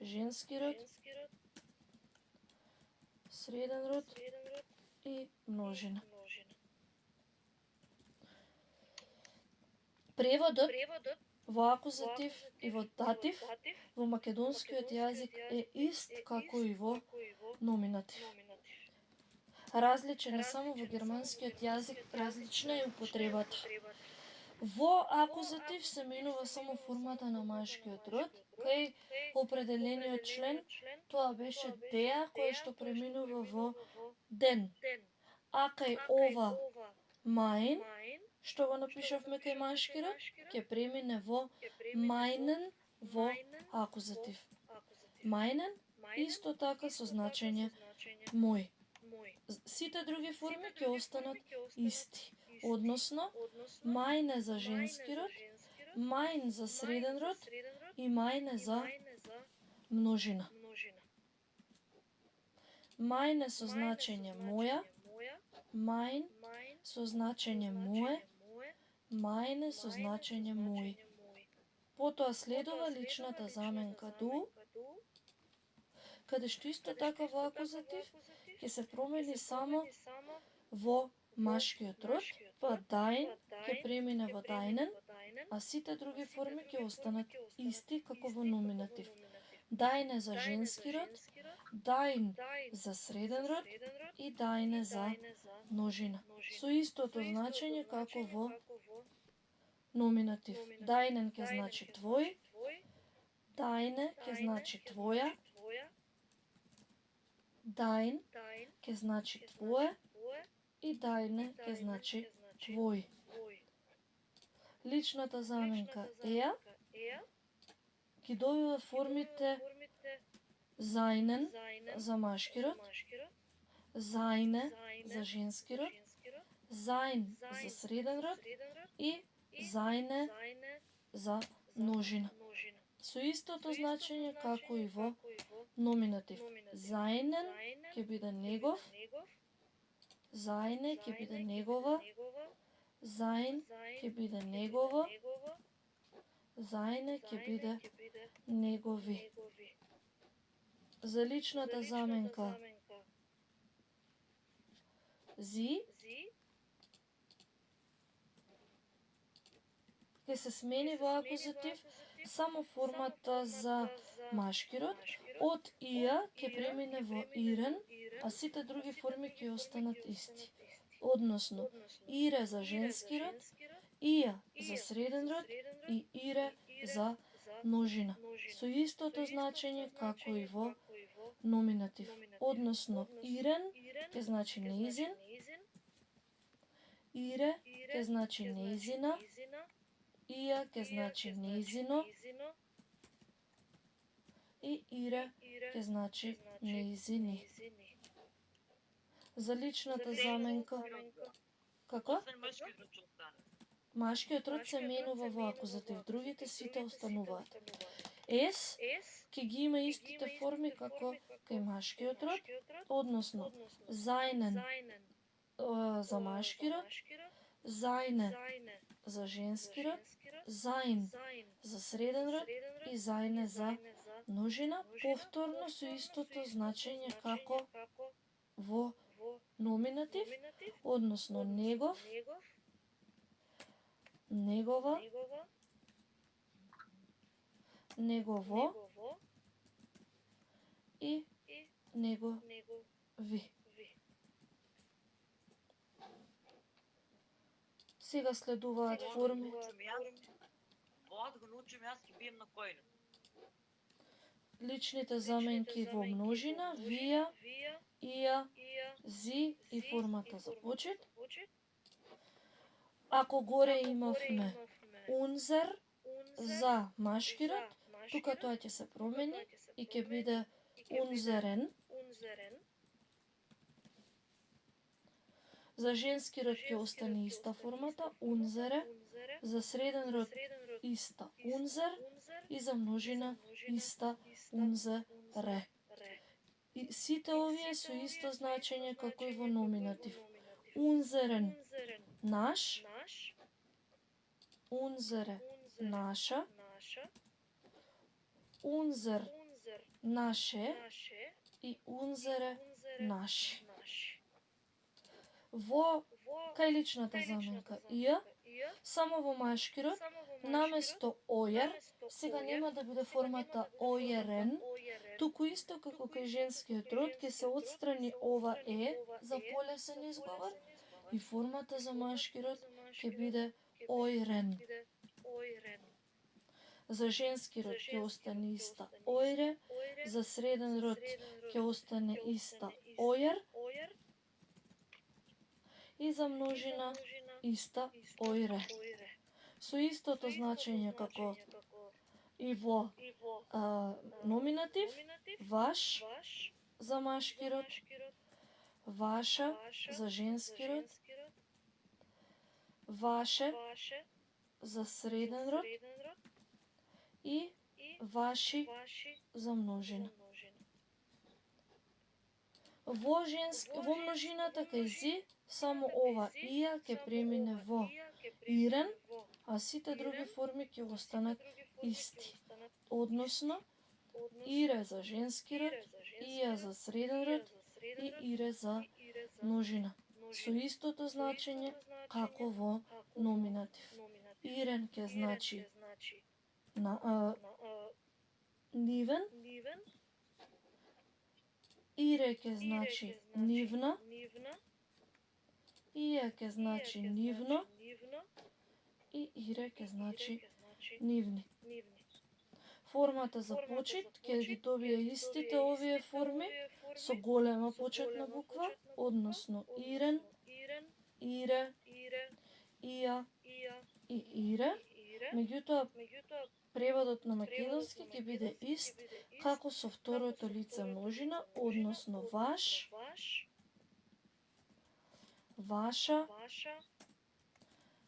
женски род, среден род и множина. Преводот во акузатив и во датив во македонскиот јазик е ист како и во номинатив. Различен е само во германскиот јазик, различна е употребата. Во акузатив се менува само формата на машкиот род, кај определениот член тоа беше деа кој што преминува во ден. А кај ова мајн, што го напишавме кај машки род, ќе премине во мајнен во акузатив. Мајнен исто така со значење мој. Сите други форми ќе останат исти. Односно, мајне за женски род, мајн за среден род и мајне за множина. Мајне со значење моја, мајн со значење мое, мајне со значење мој. Потоа следува личната заменка ду, каде што исто така во акузатив ќе се промени само во машкиот род, па дајн ќе премине во дајнен, а сите други форми ќе останат исти како во номинатив. Дајне за женски род, дајн за среден род и дајне за множина. Со истото значење како во номинатив. Дајнен ќе значи твој, дајне ќе значи твоја, дајн ќе значи твое и дајне ќе значи твој. Личната заменка еа ги добива формите зајнен за машки род, зајне за женски род, зајн за среден род и зајне за множина. Со истото значење како и во номинатив. Зајнен ќе биде негов, зајне ќе биде негова, зајн ќе биде негова, зајне ќе биде негови. За личната заменка зи ќе се смени во акузатив само формата за машки род, од ија ќе премине во ирен, а сите други форми ќе останат исти. Односно, ире за женски род, ија за среден род и ире за множина. Со истото значење како и во номинатив. Односно, ирен ќе значи неизин, Ире ќе значи нејзина, ија ќе значи нејзино и ире ќе значи нејзини. За личната заменка како? Освен мъжкиот род ќе остане. Машкиот род се менува во акузатив, другите сите остануваат. Ес ќе ги има истите форми како кај машкиот род, односно зајнен за машки род, зајне за женски род, зајн за среден род и зајне за множина, повторно со истото значење како во номинатив, односно негов, негова, негово и негови. Сега следуваат форми. Вод го научим, јас ќе бием на којно. Личните заменки во множина, вија, ија, зи и формата за почет. Ако горе имавме унзер за машки род, тука тоа ќе се промени и ќе биде унзерен. За женски род ќе остане иста формата, унзере, за среден род иста, унзер, и за множина иста, унзере. И сите овие со исто значење како и во номинатив. Унзерен, наш, унзере, наша, унзер, наше и унзере, наши. Во кај личната заменка ија, само во машки род, наместо ојер, сега нема да биде формата ојерен, туку исто како кај женскиот род ќе се отстрани ова за полесен изговор и формата за машки род ќе биде ојрен. За женски род ќе остане иста ојре, за среден род ќе остане иста ојер и за множина иста ојре. Со истото значење како и во номинатив, ваш за машки род, ваша за женски род, ваше за среден род и ваши за множина. Во множината кај зи, само ова ија ќе премине во ирен, а сите други форми ќе останат исти. Односно, ире за женски род, ија за среден род и ире за множина. Со истото значење како во номинатив. Ирен ќе значи нивен, ире ќе значи нивна, ија ќе значи нивно и ире ќе значи нивни. Формата за почет ќе ги добие истите овие форми со голема почетна буква, односно ирен, ире, ија и ире. Меѓутоа, преводот на македонски ќе биде ист како со второто лице множина, односно ваш, ваша,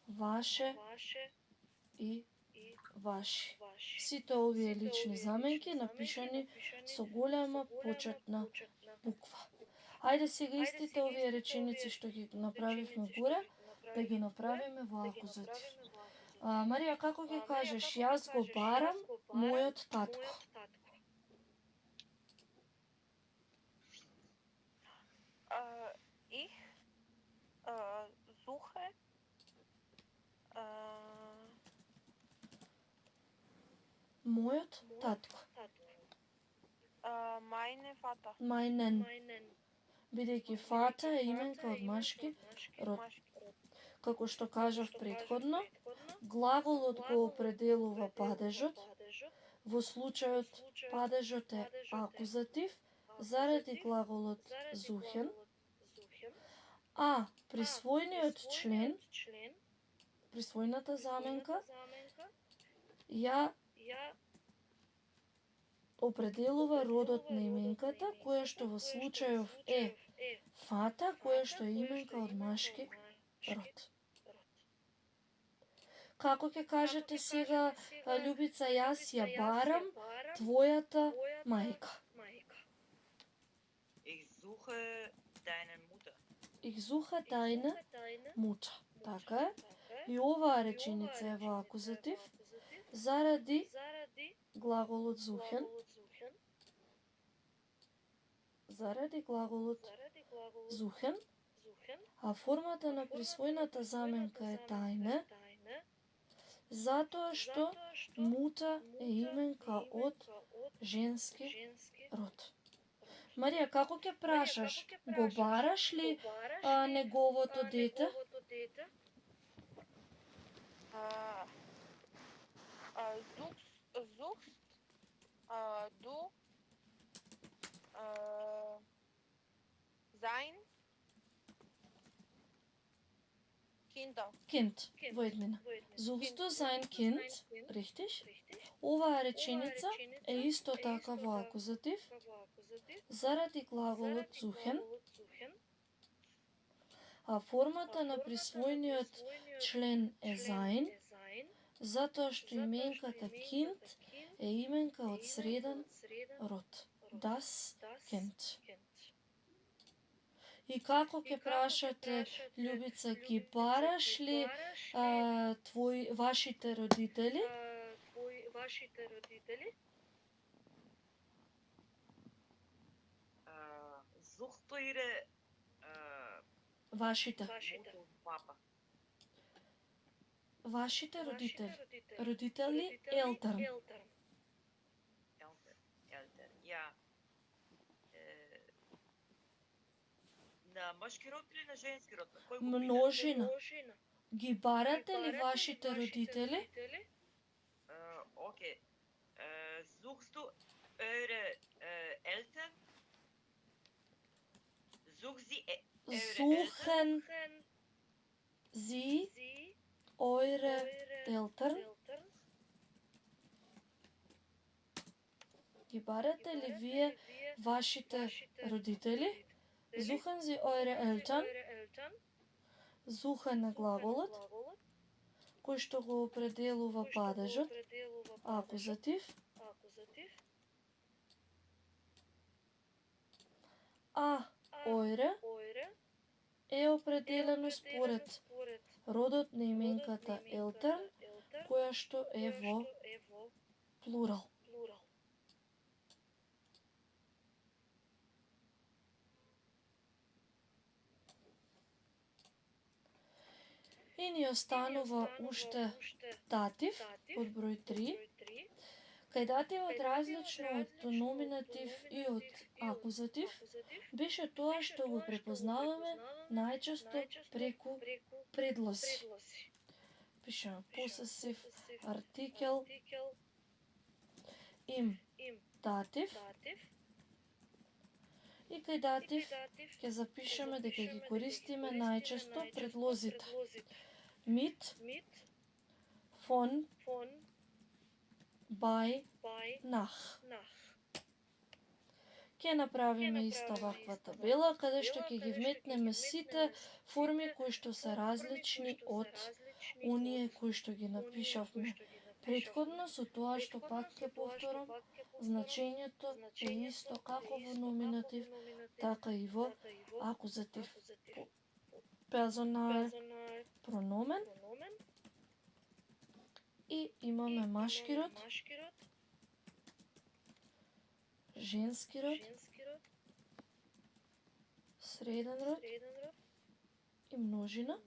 ваше и ваши. Сите овие лични заменки напишани со голема почетна буква. Ајде сега истите овие реченици што ги направивме горе, да ги направиме во акузатив. Марија, како ги кажеш? Јас го барам мојот татко. Ich suche Мојот татко. meine Vater. Мајнен. Бидејќи фата е именка од машки род. Како што кажав предходно, глаголот го определува падежот. Во случајот падежот е акузатив заради глаголот зухен, А присвојниот член, присвојната заменка, ја определува родот на именката, која што во случајов е фата, која што е именка од машки род. Како ќе кажете сега, Љубица, јас ја барам твојата мајка? Ich suche deine Mutter. Ich suche deine Mutter. Така е. И оваа реченица е во акузатив заради глаголот suchen. Заради глаголот suchen. А формата на присвојната заменка е тајне, затоа што мута е именка од женски род. Марија, како ќе прашаш? Го бараш ли неговото дете? Suchst du sein Kinder? Kind, во еднина. Suchst du sein Kind? Richtig. Оваа реченица е исто така во акузатив, заради глаголот suchen, а формата на присвојниот член е sein, затоа што именката Kind е именка од среден род. Das Kind. И како ќе прашате, Љубица, ги бараш ли вашите родители? Suchst du ihre Вашите. Mutter und Papa? Вашите родители. Родители Eltern. Eltern, ja. На мъжки род или на женски род? На кој го питаш? Множина. Ги барате ли вашите родители? Okay. Suchst du eure Eltern? Such sie eure Suchen Sie eure Eltern? Ги барате ли вие вашите родители? Suchen Sie eure Eltern? Suchen е глаголот, кој што го определува падежот, акузатив. А eure е определено според родот на именката Eltern, која што е во плурал. И ни останува уште датив под број 3. Кај дативот различно од номинатив и од акузатив беше тоа што го препознаваме најчесто преку предлози. Пишеме possessive артикел, им датив. И кај датив ќе запишеме дека ги користиме најчесто предлозите mit, von, bei, nach. Ќе направиме иста ваква табела, каде што ќе ги вметнеме сите форми кои што се различни од оние кои што ги напишавме претходно, со тоа што пак ќе повторам, значењето е исто како во номинатив, така и во акузатив. Personal прономен и имаме машки род, женски род, среден род и множина.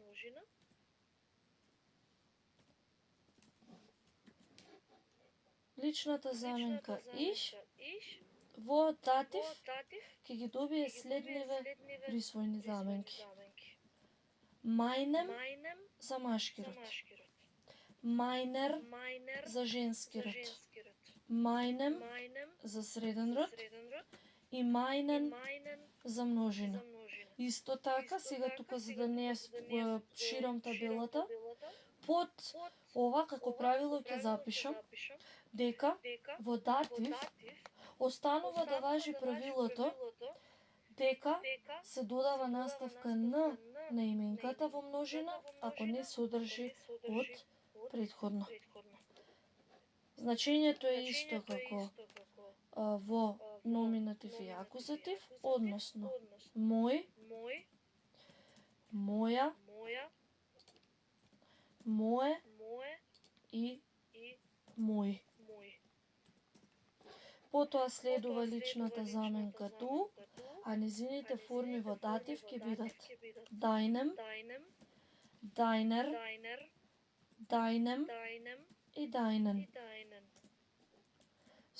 Личната заменка ich во датив ќе ги добие следниве присвојни заменки. Meinem за машки род, meiner за женски род, meinem за среден род и meinen за множина. Исто така, сега тука за да не ширам табелата, под ова како правило ќе запишам дека во датив останува да важи правилото дека се додава наставка н на именката во множина ако не содржи од претходно. Значењето е исто како во номинатив и акузатив, односно мој, моја, мое и мој. Потоа следува личната заменка ту, а незините форми во датив ќе бидат дајнем, дајнер, дајнем и дајнен.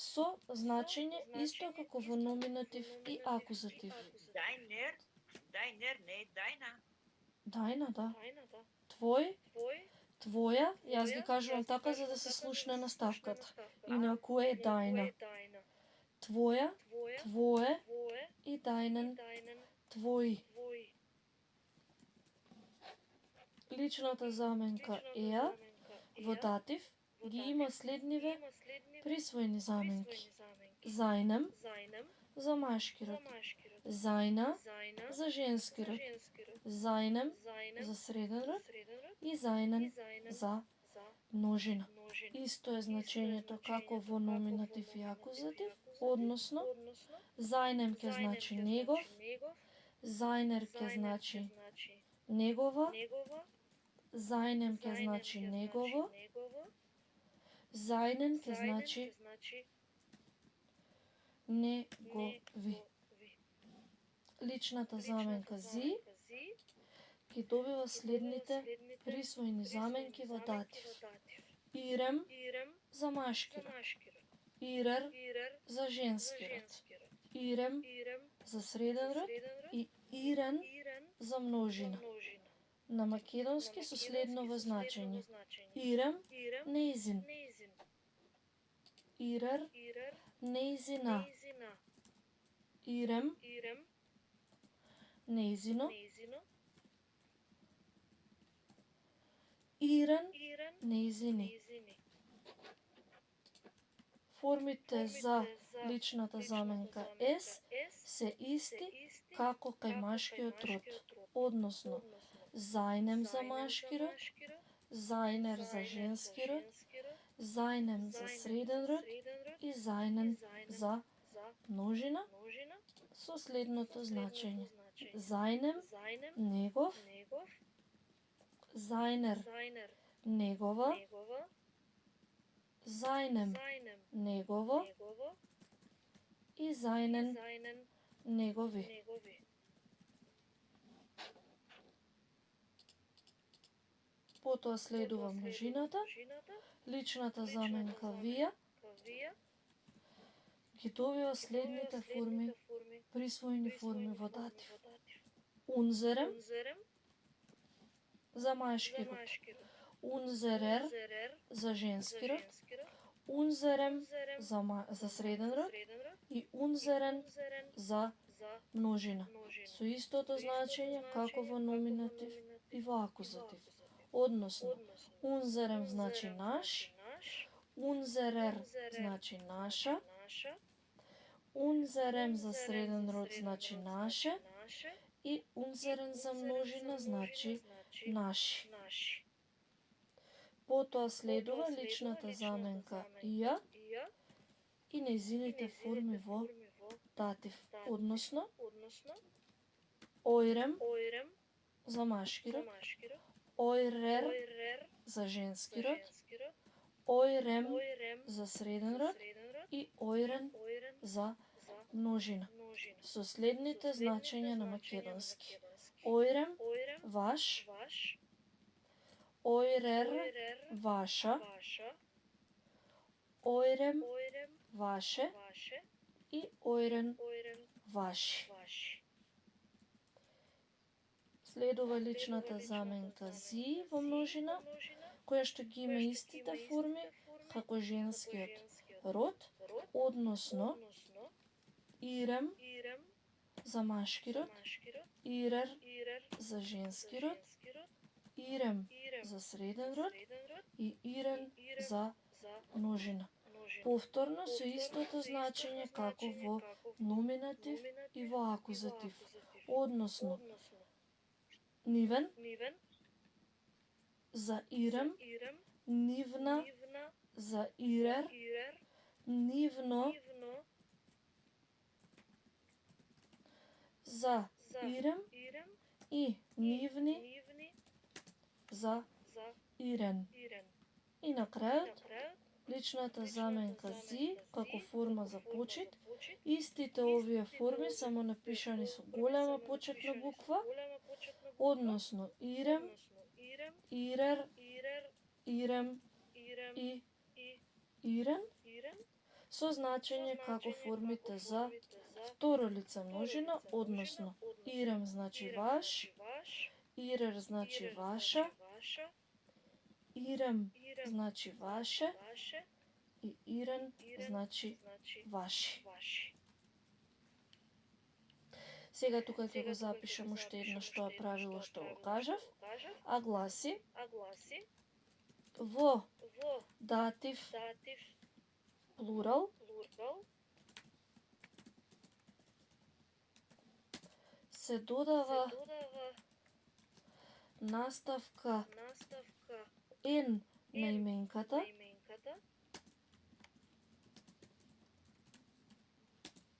Со значење исто како во номинатив и акузатив. Дајнер, дајнер не е дајна. Дајна, да. Твој, твоја, јас ги кажувам така за да се слушне наставката. Инаку е дајна. Твоја, твое и дајнен, твои. Личната заменка еа во датив ги има следниве присвоени заменки. Зајнем за машки род, зајна за женски род, зајнем за среден род и зајнен за множина. Исто е значењето како во номинатив и акузатив, односно зајнем ќе значи негов, зајнер ќе значи негова, зајнем ќе значи негово, зајнен ќе значи негови. Личната заменка зи ќе добива следните присвоени заменки во датив. Ирем за машки род, ирер за женски род, ирем за среден род и ирен за множина. На македонски со следново значење. Ирем, неизин. Ирер, неизина. Ирем, неизино. Ирен, неизини. Формите за личната заменка ес се исти како кај машкиот род, односно зајнем за машки род, зајнер за женски род, зајнем за среден род и зајнен за множина со следното значење. Зајнем, негов, зајнер, негова, зајнем, негово и зајнен, негови. Потоа следува множината, личната заменка вија ги добива следните форми, присвоени форми во датив. Унзерем за машки род, унзерер за женски род, унзерем за среден род и унзерен за множина. Со истото значење како во номинатив и во акузатив. Односно, унзерем значи наш, унзерер значи наша, унзерем за среден род значи наше и унзерен за множина значи наши. Потоа следува личната заменка ија и нејзините форми во датив, односно ојрем за машки род, ојрер за женски род, ојрем за среден род и ојрен за множина. Со следните значења на македонски. Ојрем, ваш, ојрер, ваша, ојрем, ваше и ојрен, ваши. Следува личната заменка зи во множина, која што ги има истите форми како женскиот род, односно ирем, за машки род, ирер за женски род, ирем за среден род и ирен за множина. Повторно со истото значење како во номинатив и во акузатив, односно нивен за ирем, нивна за ирер, нивно за ирем и нивни за ирен. И на крајот, личната заменка зи како форма за почет, истите овие форми само напишани со голема почетна буква, односно ирем, ирер, ирем и ирен, со значење како формите за второ лице множина, односно ирем значи ваш, ирер значи ваша, ирем значи ваше и ирен значи ваши. Сега тука ќе го запишам уште еднаш тоа правило што го кажав, а гласи во датив плурал се додава наставка N на именката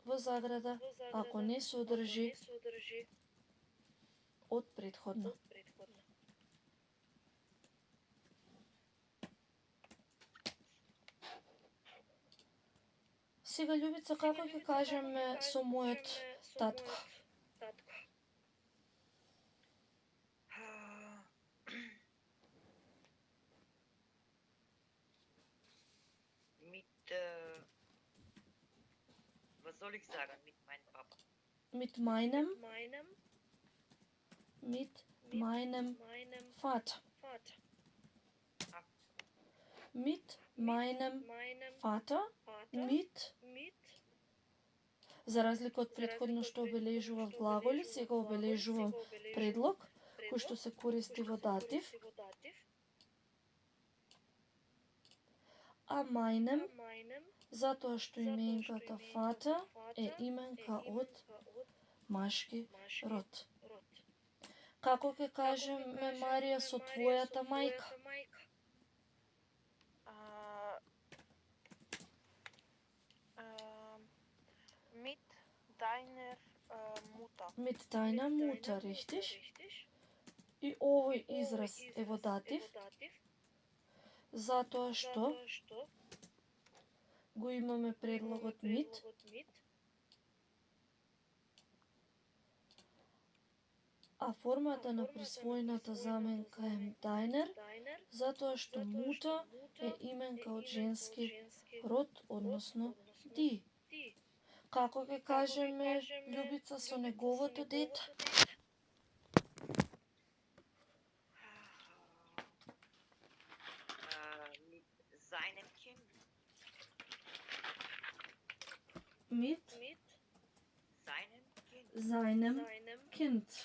во заграда, ако не содржи од претходно. Сега, Љубица, како ќе кажеме со мојот татко? Was soll ich sagen mit meinem Papa? Mit meinem Vater. Mit meinem Vater, mit, за разлика од претходно што обележував глаголи, сега обележувам предлог, кој што се користи во датив. А meinem, затоа што именката Vater е именка од машки род. Како ќе кажеме, Марија, со твојата мајка? Mit deiner Mutter, richtig? И овој израз е во датив, затоа што го имаме предлогот mit, а формата на присвоената заменка е deiner, затоа што мута е именка од женски род, односно ди. Како ќе кажеме, Љубица, со неговото дете? Mit seinem Kind. Mit Seinem Kind. seinem Kind.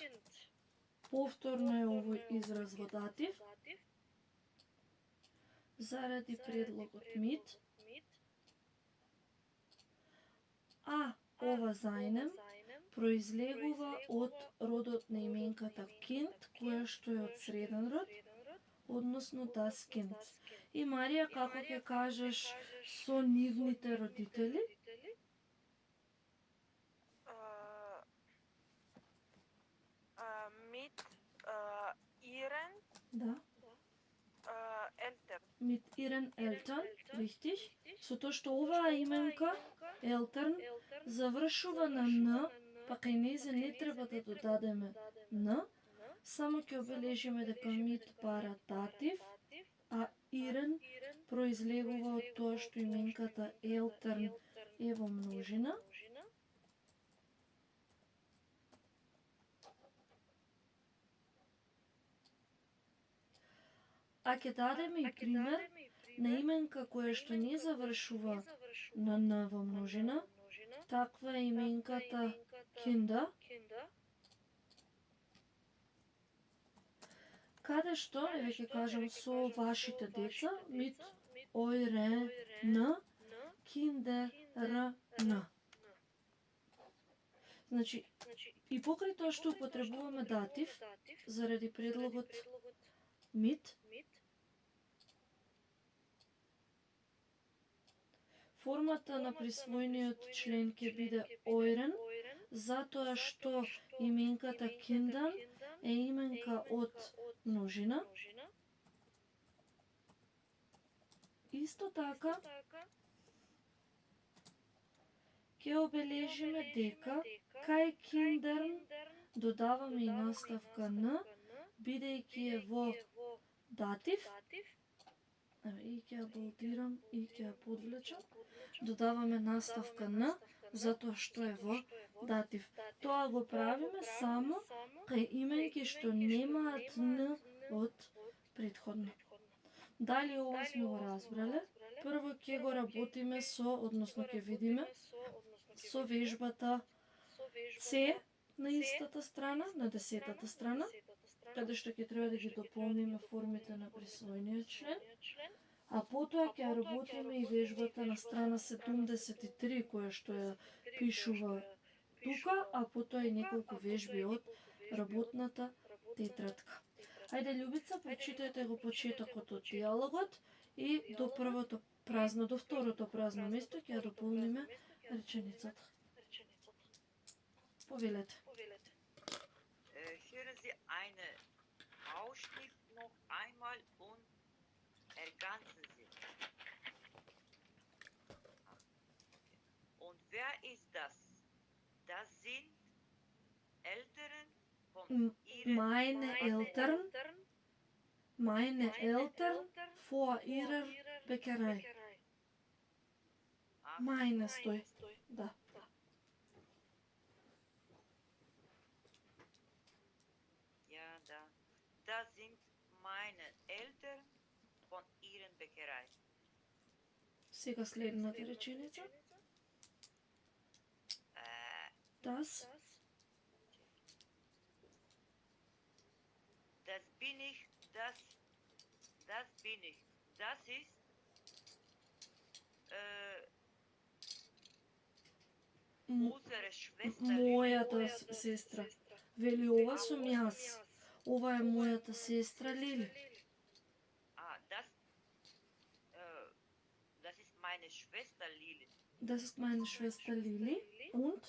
Повторно е овој израз во датив, заради предлогот mit, а ова seinem произлегува од родот на именката kind, која што е од среден род, односно das Kind. И Марија, како ќе кажеш со нивните родители? Mit ihren Да. Eltern. Mit ihren Eltern, richtig? Со тоа што оваа именка, Eltern, завршува на Н, па кај незе не треба да додадеме Н, само ќе обележиме дека mit бара датив, а ihren произлегува од тоа што именката Eltern е во множина. А ќе дадеме и пример на именка која што не завршува на Н во множина. Таква е именката Kinder, каде што, еве ќе кажам, со вашите деца, mit euren Kindern. Значи, и покрај тоа што употребуваме датив, заради предлогот mit, формата на присвојниот член ќе биде euren, затоа што именката Kindern е именка од множина. Исто така, ќе обележиме дека кај Kindern додаваме и наставка N, бидејќи е во датив, и ќе ја болтирам и ќе ја подвлечам, додаваме наставка N, затоа што е во датив. Тоа го правиме само кај именки што немаат N од претходно. Дали ова сме го разбрале? Прво ќе го работиме со, односно ќе видиме со вежбата C на истата страна, на 10-та страна, каде што ќе треба да ги дополниме формите на присвојниот член, а потоа ќе работиме и вежбата на страна 73, која што ја пишува тука, а потоа и неколку вежби од работната тетрадка. Ајде, Љубица, прочитајте го почетокот од диалогот и до второто празно место ќе ја дополниме реченицата. Повелете. Hören Sie einen Ausschnitt noch einmal und ergänzen Sie. Und wer ist das? Das sind Eltern von Ihren Meine Eltern vor ihrer Bäckerei. Meine стой. Да. Ja, da. Das sind meine Eltern von ihren Bäckerei. Сега следната реченица. Das bin ich, das bin ich. Das ist unsere Schwester. Мојата сестра. Вели, ова сум јас. Ова е мојата сестра Лили. Das ist meine Schwester Lili. Das ist meine Schwester Lili. Und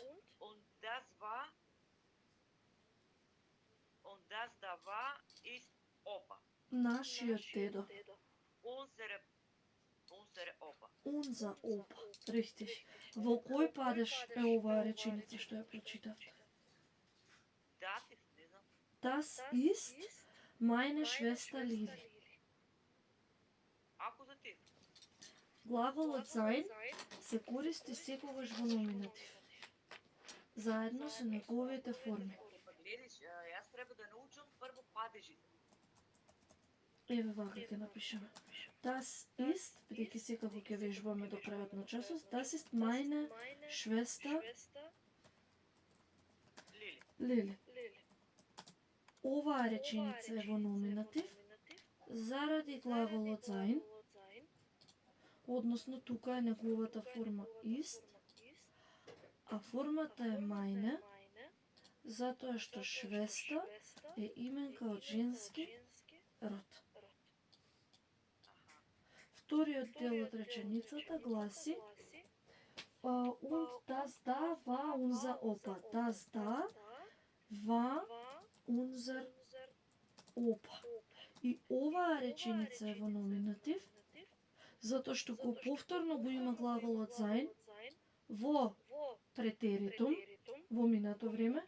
das da war ist Opa. Нашиот дедо. Unsere Opa. Unser Opa. Richtig. Во кој падеш е оваа реченица што ја прочитавте? Dativ, ne znam. Das ist meine Schwester Lili. Акузатив. Глаголот sein се користи секогаш во номинатив, заедно со неговите форми. Гледаш, јас треба да научам прво падежите. Еве вака ќе напишеме. Das ist, бидејќи секако ќе вежбаме до крајот на часот, das ist meine Schwester Lili. Оваа реченица е во номинатив заради глаголот sein, односно тука е неговата форма ist, а формата е meine, затоа што Schwester е именка од женски род. Вториот дел од реченицата гласи und das da war unser Opa. Das da war unser Opa. И оваа реченица е во номинатив, затоа што го повторно го има глаголот sein во претеритум, во минато време,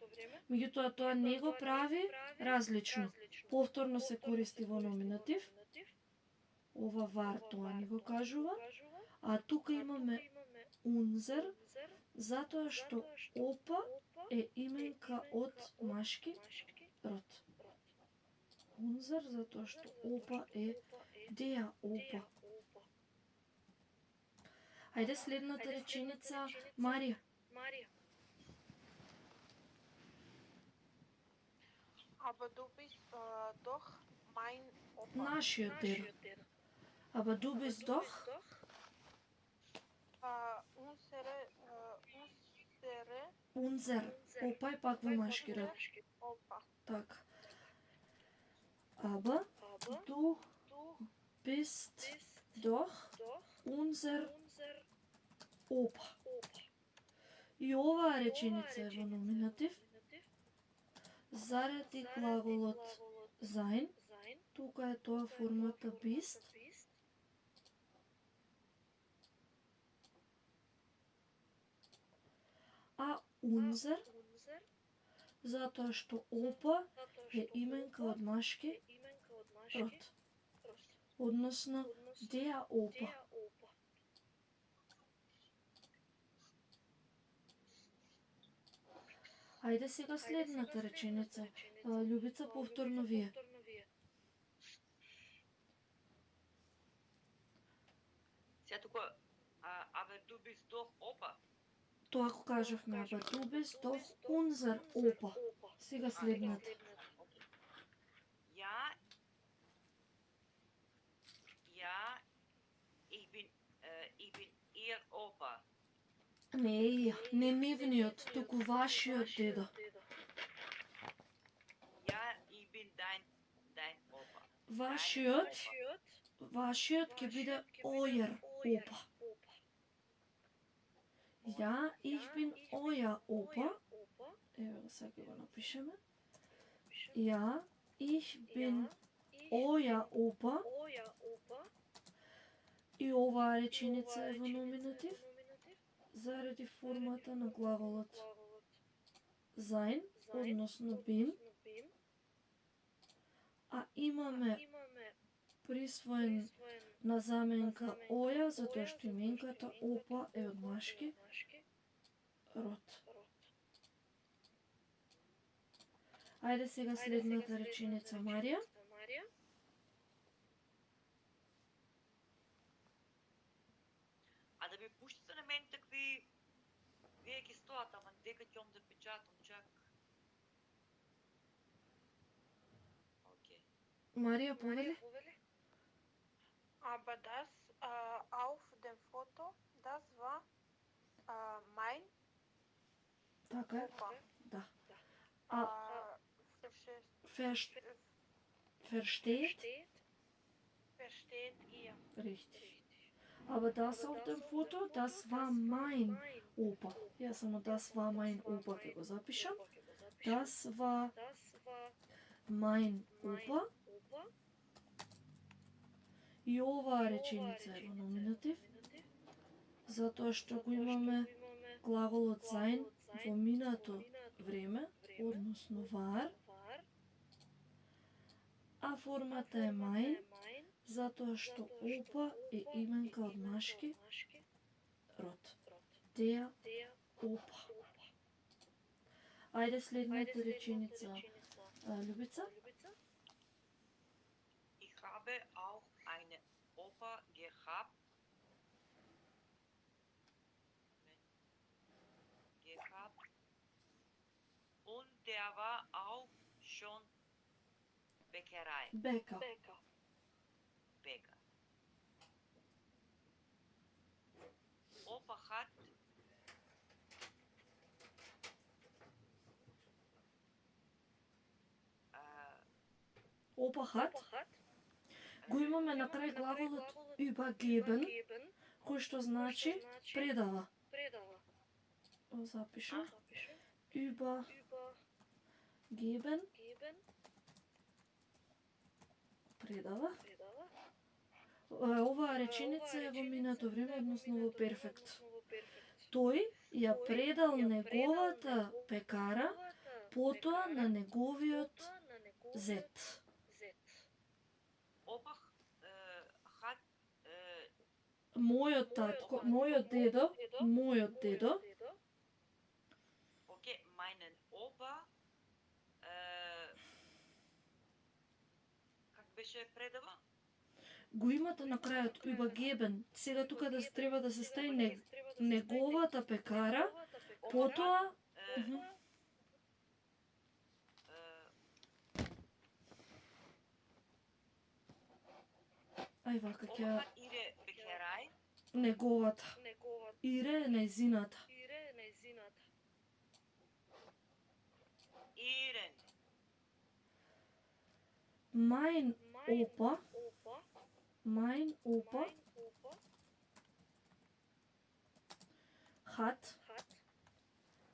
меѓутоа тоа не го прави различно. Повторно се користи во номинатив, ова вар тоа ни го кажува, а тука имаме unser, затоа што опа е именка од машки род. Unser, затоа што опа е der опа. Ајде следната реченица, Марија. Aber du bist doch mein Opa. Нашиот дедо. Aber du bist doch Unsere unser Opa и пак во машки род. Opa. Така. Aber du bist doch unser Opa. И оваа реченица е во номинатив заради глаголот sein. Тука е тоа формата bist. А unser затоа што Опа е именка од машки род. Односно der Opa. Ајде сега следната реченица. Љубица, повторно вие. Сега тука, aber du bist doch Opa. Тоа ако кажавме, aber du bist doch unser Opa. Сега следната. Ja, ich bin ihr Opa. Не нивниот, туку вашиот дедо. Ja, ich bin dein Opa. Вашиот ќе биде euer Opa. Ja, ich bin euer Opa. Ево го сега го напишеме. Ja, ich bin euer Opa. И оваа реченица е во номинатив заради формата на глаголот sein, односно bin. А имаме присвоен на заменка оја, затоа што именката Опа е од машки род. Ајде сега следната реченица, Марија. А да ми пуштите на мен такви, вие ги стоат, ама дека ќе да печатам чак. Окей. Марија, повели? Aber das auf dem Foto, das war mein Така е. Opa. Да. Versteht? Versteht ihr? Richtig. Aber das auf dem Foto, das war mein Opa. Ja, само das war mein Opa, ќе го запишам. Das war mein Opa. И оваа реченица е во номинатив, затоа што го имаме глаголот sein во минато време, односно war, а формата е mein, затоа што Опа е именка од машки род. Der Opa. Ајде следната реченица, Љубица. Ich habe auch eine Opa gehabt. Und der war auch schon Bäckerei. Бека. Bäcker. Opa hat Опа hat. Го имаме на крај глаголот übergeben, кој што значи предава. Запишам. Übergeben. Предава. Оваа реченица е во минато време, односно во перфект. Тој ја предал неговата пекара потоа на неговиот зет. Opa hat Мојот татко, мојот дедо, okay, meinen Opa как беше предава? го имате на крајот übergeben. Сега тука да треба да се стави неговата пекара, потоа Ај вака Oma ќе hat ihre Bäckerei. неговата. Ире е нејзината. Ihren. Mein Opa hat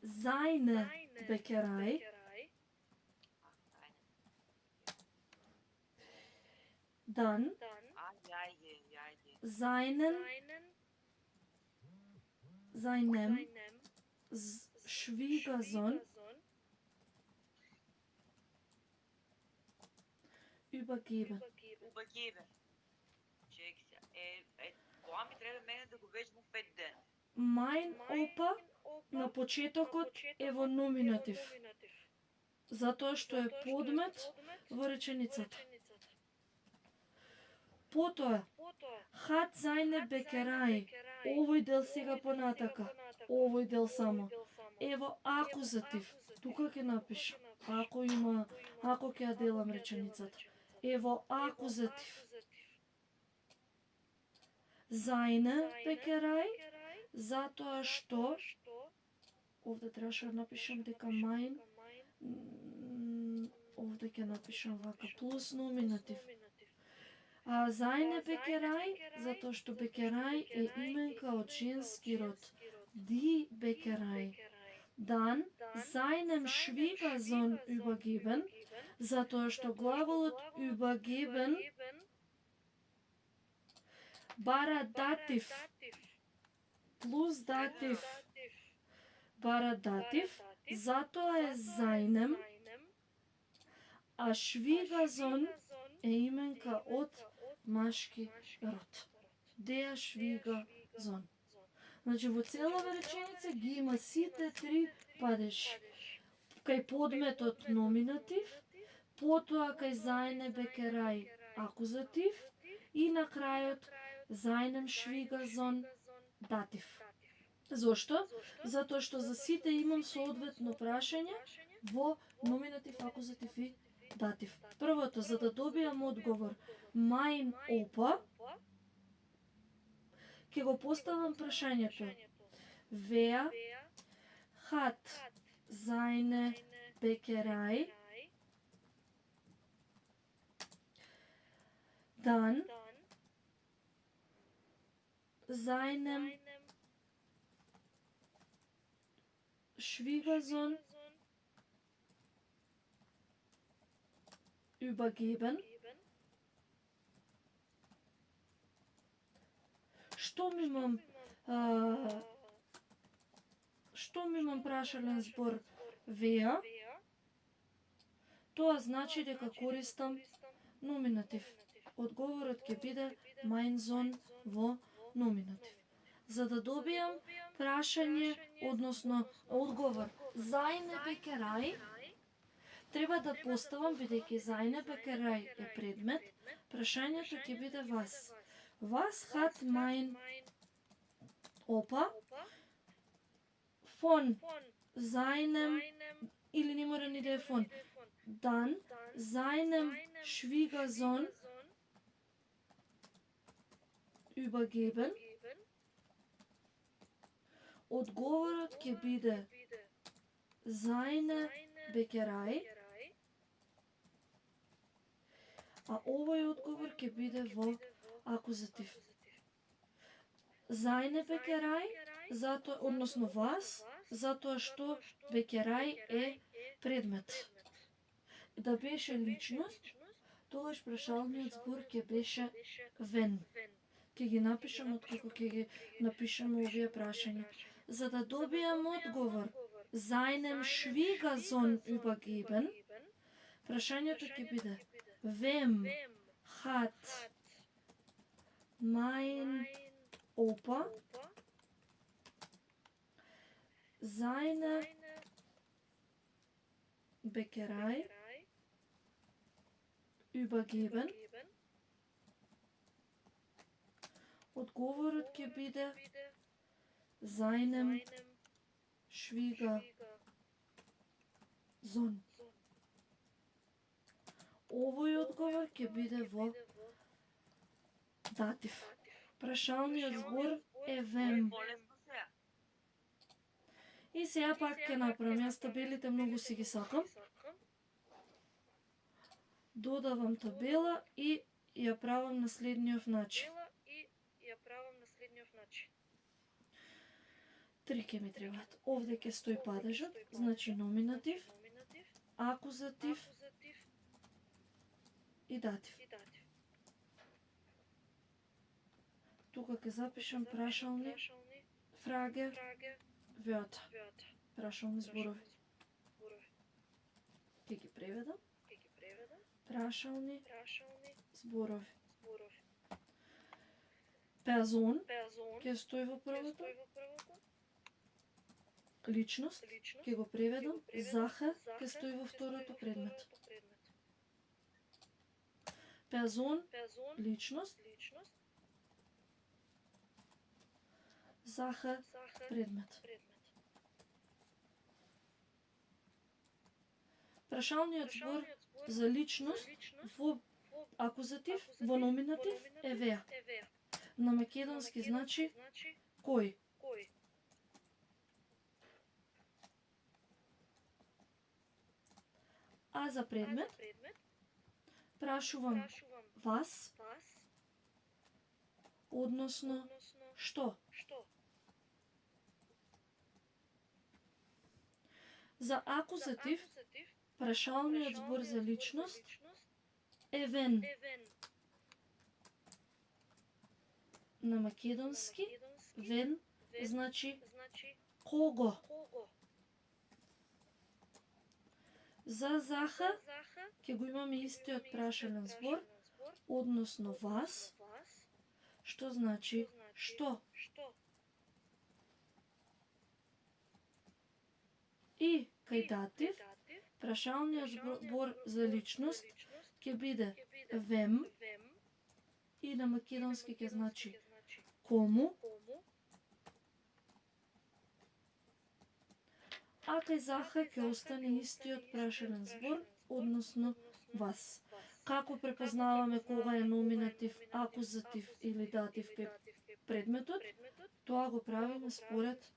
seine Bäckerei Ach, seine. dann Ah, ja, je. seinem Schwiegersohn übergeben. Übergeben. Чек се. Това ми треба мене да го вежбам 5 дена. Mein Opa на почетокот е во номинатив, затоа што е подмет во реченицата. Потоа, hat seine Bäckerei, овој дел сега понатака, овој дел само, е во акузатив, тука ќе напишам, ако ќе ја делам реченицата, е во акузатив. Seine Bäckerei, затоа што, овде требаше да напишам дека mein, овде ќе напишам вака, плюс номинатив. А seine Bäckerei, затоа што Bäckerei е именка од женски род. Die Bäckerei. Dann seinem Schwiegersohn übergeben, затоа што глаголот übergeben бара датив плюс датив бара датив, затоа е seinem, а Schwiegersohn е именка од машки род. Der Schwiegersohn. Значи во целава реченица ги има сите три падеши. Кај подметот номинатив, потоа кај seine Bäckerei акузатив и на крајот seinem Schwiegersohn датив. Зошто? Затоа што за сите имам соодветно прашање во номинатив, акузатив и датив. Првото, за да добијам одговор mein Opa, ќе го поставам прашањето Wer hat seine Bäckerei dann seinem Schwiegersohn übergeben? Штом имам прашален збор wer, тоа значи дека користам номинатив. Одговорот ќе биде mein Sohn во номинатив. За да добијам прашање, односно одговор seine Bäckerei, треба да поставам, бидејќи seine Bäckerei е предмет, прашањето ќе биде was. Was hat mein Opa von seinem, или не мора ни да е von, dann seinem Schwiegersohn übergeben? Одговорот ќе биде seine Bäckerei, а овој одговор ќе биде во акузатив. Seine Bäckerei, затоа, односно вас, затоа што Bäckerei е предмет. Да беше личност, тогаш прашалниот збор ќе беше wenn. Ќе ги напишам откако ќе ги напишам овие прашања. За да добијам одговор seinem Schwiegersohn übergeben, прашањето ќе биде Wem hat mein Opa seine Bäckerei übergeben? Одговорот ќе биде seinem Schwiegersohn. Овој одговор ќе биде во датив. Прашалниот збор е вем. Полесно се. И сега пак ќе направам, јас табелите многу си ги сакам. Додавам табела и ја правам на следниот начин. 3 ќе ми требаат. Овде ќе стои падежот, значи номинатив, акузатив и датив. Тука ќе запишам прашални, фраге, вјата. Прашални зборови. Ќе ги преведам. Прашални зборови. Персон ќе стои во првото. Личност ќе го преведам. Заха ќе стои во второто предмет. Персон, личност. Заха, предмет. Прашалниот збор за личност во акузатив, во номинатив е веа. На македонски значи кој. А за предмет прашувам вас, односно што. За акузатив, прашалниот збор за личност е вен. На македонски вен значи кого. За заха ќе го имаме истиот прашален збор, односно вас, што значи што. И кај датив, прашалниот збор за личност ќе биде вем и на македонски ќе значи кому, а кај заха ќе остане истиот прашален збор, односно вас. Како препознаваме кога е номинатив, акузатив или датив кај предметот, тоа го правиме според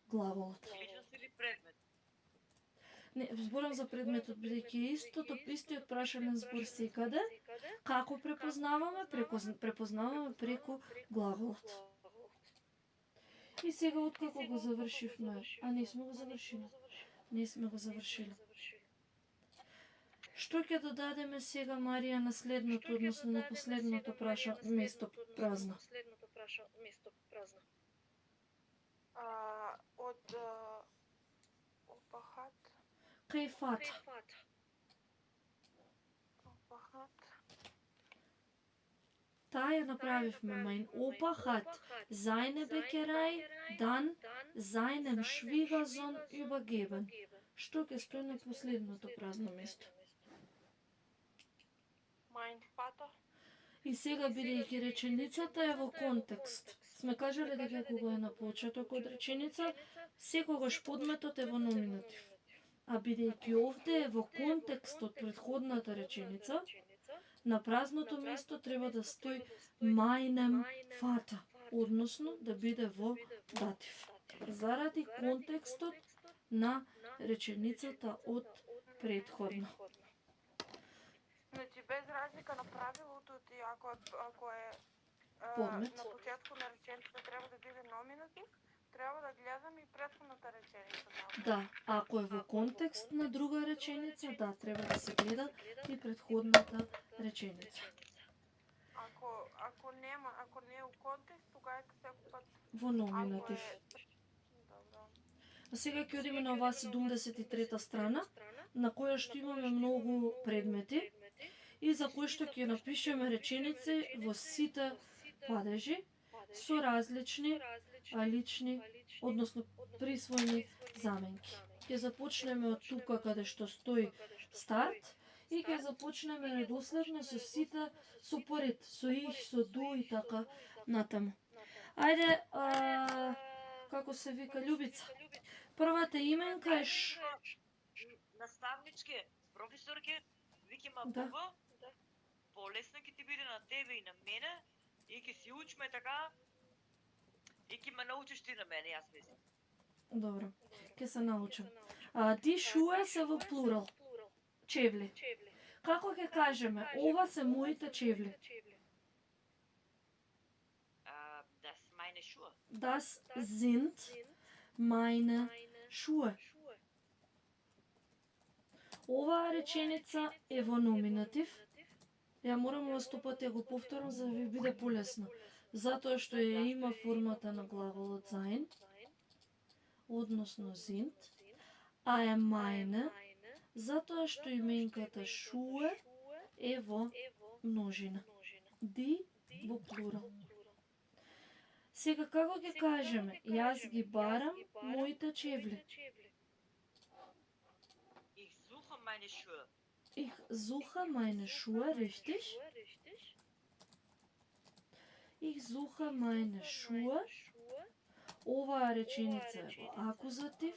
глаголот. Личност или предмет? Не, зборам за предметот, бидејќи истиот прашален збор секаде, како препознаваме, препознаваме преку глаголот. И сега откако го завршивме, а не сме го завршили. Што ќе додадеме сега, Марија, на следното, односно на последното место празно? Од опахат. Кај фат. Таа ја направивме, mein Opa hat seine Bäckerei dann seinem Schwiegersohn übergeben. Што ќе стои на последното празно место? Mein Vater. И сега, бидејќи реченицата е во контекст, сме кажале дека кога е на почеток од реченица, секогаш подметот е во номинатив. А бидејќи овде е во контекст од претходната реченица, на празното место треба да стои meinem Vater, односно да биде во датив. Заради контекстот на реченицата од претходно. Значи без разлика на правилото, ако е Подмет. на почетку на реченицата треба да биде номинатив, треба да гледам и претходната реченица. Да, ако е во контекст на друга реченица, да, треба да се гледа и претходната реченица. Ако не е у контекст, тогава е секој пат Во номинатив. А сега ќе одиме на оваа 73-та страна, на која што имаме многу предмети и за кои што ќе напишеме реченици во сите падежи со различни лични, односно присвоени заменки. Ќе започнеме од тука каде што стои старт и ќе започнеме редоследно со сите со поред, со их, со ду и така натаму. Ајде, како се вика, Љубица. Првата именка е Наставничке, професорке, вики ма Да. Буба, полесно ќе ти биде на тебе и на мене, И ќе си учиме така, и ќе ме научиш ти на мене, јас мислам. Добро, ќе се научам. Die Schuhe се во плурал. Чевли. Како ќе кажеме? Ова се моите чевли. Das meine Schuhe. Das sind meine Schuhe. Оваа реченица е во номинатив. Ја морам овостопат ја го повторам за да ви биде полесно. Затоа што ја има формата на глаголот sein, односно sind, а е meine, затоа што именката Schuhe е во множина. Die во плурал. Сега како ќе кажеме? Јас ги барам моите чевли. Ich suche meine Schuhe. Ich suche meine Schuhe, richtig? Ich suche meine Schuhe. Оваа реченица е во акузатив,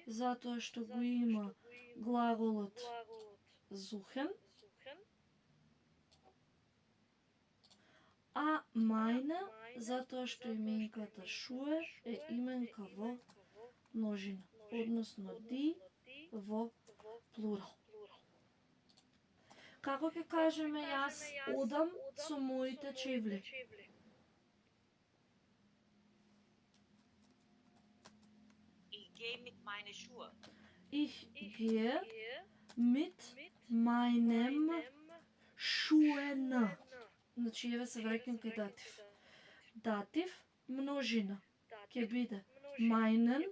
затоа што го има глаголот suchen. А meine, затоа што именката Schuhe е именка во множина, односно die во плурал. Како ќе кажеме јас одам со моите чевли? Ich gehe mit meine Schuhe. Ich gehe mit meinem Schuhen. Значи, еве се враќам кај датив. Датив, множина. Ќе биде meinen,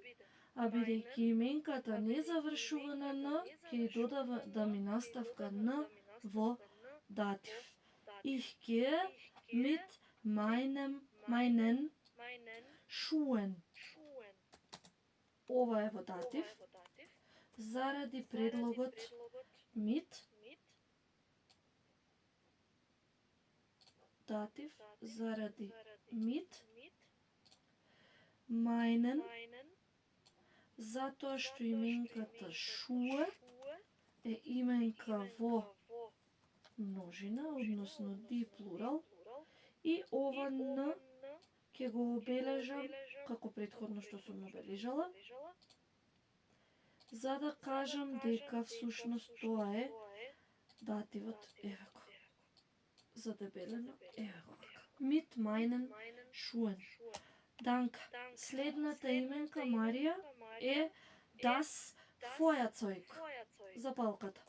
а бидејќи именката не завршува на н, ќе додава да ми наставка н во датив. Ich gehe mit meinen Schuhen. Ова е во датив, заради предлогот mit, датив, заради mit, meinen, затоа што именката Schuhe е именка во множина, односно die плурал, и ова н ќе го обележам како претходно што сум обележала, за да кажам дека всушност тоа е дативот евеко. Задебелено евеко. Mit meinen Schuhen. Данка. Следната именка Марија е das Feuerzeug. Запалката.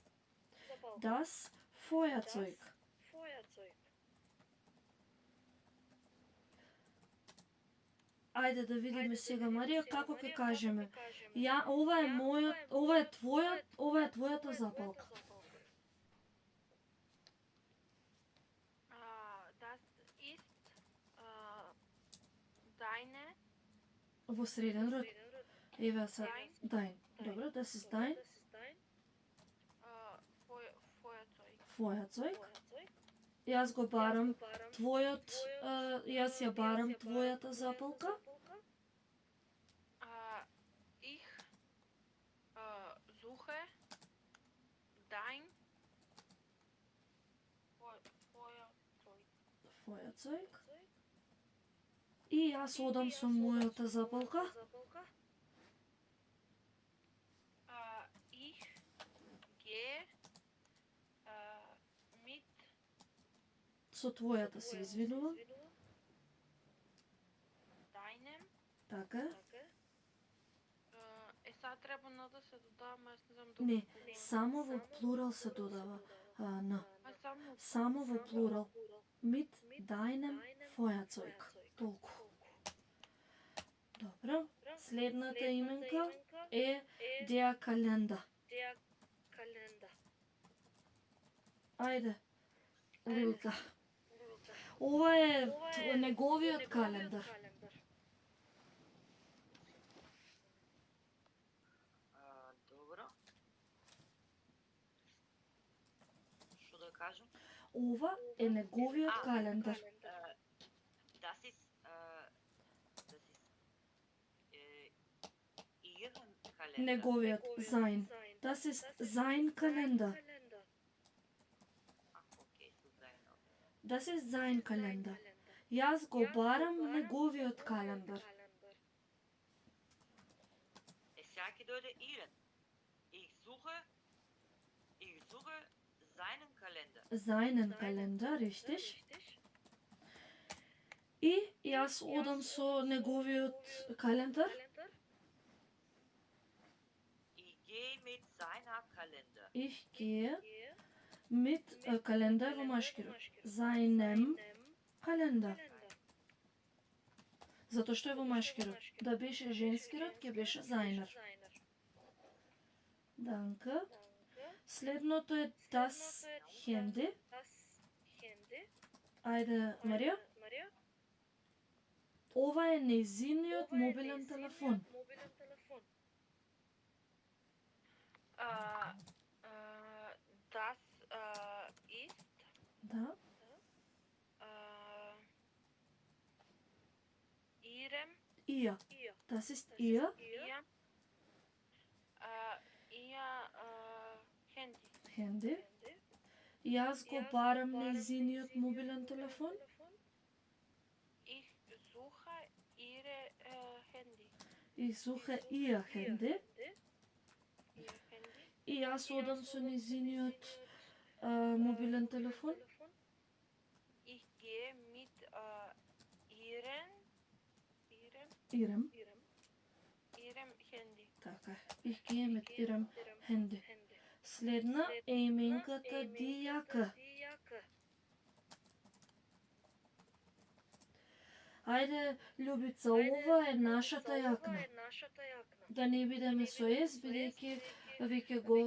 Das Feuerzeug. Ајде да видиме сега, Марија, како ќе кажеме. Ова е мојот, ова е твојот, ова е твојата запалка. Das ist deine Во среден род. Еве са dein. Добро, das ist dein Feuerzeug. Јас го барам твојот, јас ја барам твојата запалка. Ich suche dein Feuerzeug. И јас одам со мојата запалка. Ich gehe mit Со твојата се извинувам. deinem. Така. Сега треба да се додава, аз не знам Не, само во плурал се додава н. Само во плурал. Mit deinem Feuerzeug. Толку. Добро. Следната именка е der Kalender. Ајде. Лука. Ова е неговиот календар. Добро. Што да кажам? Ова е неговиот календар. Das ist ihren Kalender. Неговиот sein. Das ist sein Kalender. Okay, so sein. Das ist sein Kalender. Јас го барам неговиот календар. Сега ќе дојде Ирен. Ich suche seinen Kalender. Seinen Kalender, richtig. И јас одам со неговиот календар. Ich gehe mit seiner Kalender. Ich gehe mit Kalender во машкирот. Seinem Kalender. Затоа што е во машкирот. Да беше женскирот, ќе беше seiner. Данка. Следното е das Handy. Ајде, Марија. Ова е нејзиниот мобилен телефон. Das ist Да. Ihrem Ihr. Das ist ihr ihr Handy. Handy. Јас го барам нејзиниот мобилен телефон. Ich suche ihre Handy. Ich suche ihr Handy. Ihr Handy. И јас одам со нејзиниот мобилен телефон. Ich gehe mit ihrem Ирем. Handy. Така. Ich gehe mit ihrem Handy. Следна е именката ди јака. Ајде, Љубица, ова е нашата јакна. Да не бидеме со ес, бидејќи веќе го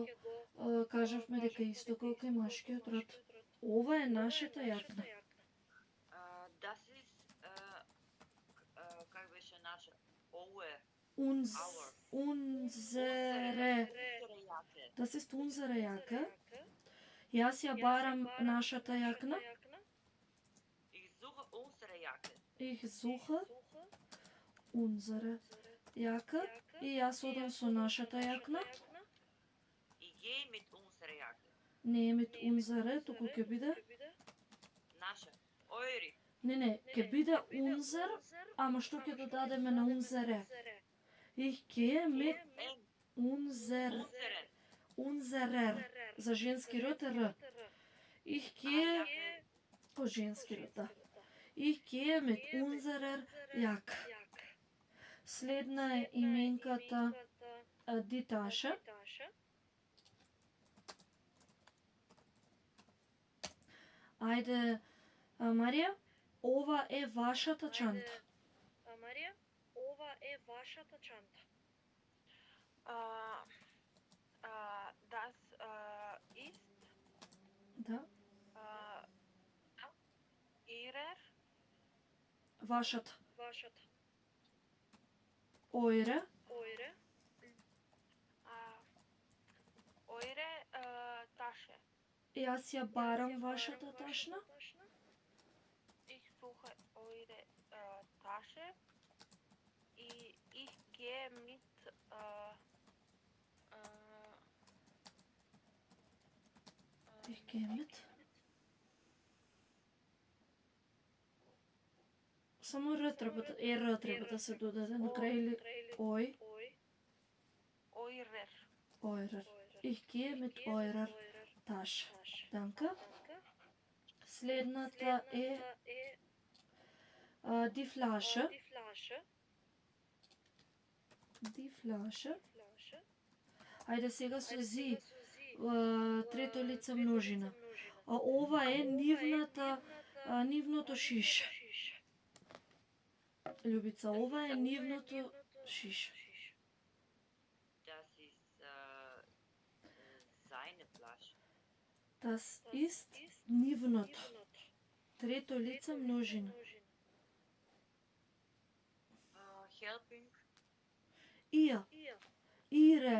кажавме дека исто колку и машкиот род. Ова е нашата јакна. Das ist, как беше наша? Our. Unsere. Das ist unsere Jacke. Јас ја барам нашата јакна. Ich suche unsere Jacke. Ich suche unsere Jacke. И јас одам со нашата јакна. Ich gehe mit unsere Jacke. Не е mit unsere, туку ќе биде. Naše. Eure. Не, ќе биде unser, ама што ќе додадеме на unsere? Ich gehe mit unserer. За женски род е р. Ich gehe по женски род, да. Ich gehe mit unserer Jacke. Следна е именката ди Таша. Ајде, Марија, ова е вашата чанта. Das ist Да, ihrer вашата. Ойре. eure Tasche. Јас ја барам вашата ташна. Ich suche eure Tasche. Ich gehe mit Ich gehe mit. Само р треба да се додаде на крај или ој. eurer. Ich gehe mit eurer Tasche. Danke. Следната е die Flasche. Die Flasche. Ајде сега со зи. Трето лице множина. Ова е нивното шише. Љубица, ова е нивното шише. Das ist seine Flasche. Das ist нивното. Трето лице множина. Helping. Ihr. Ihre.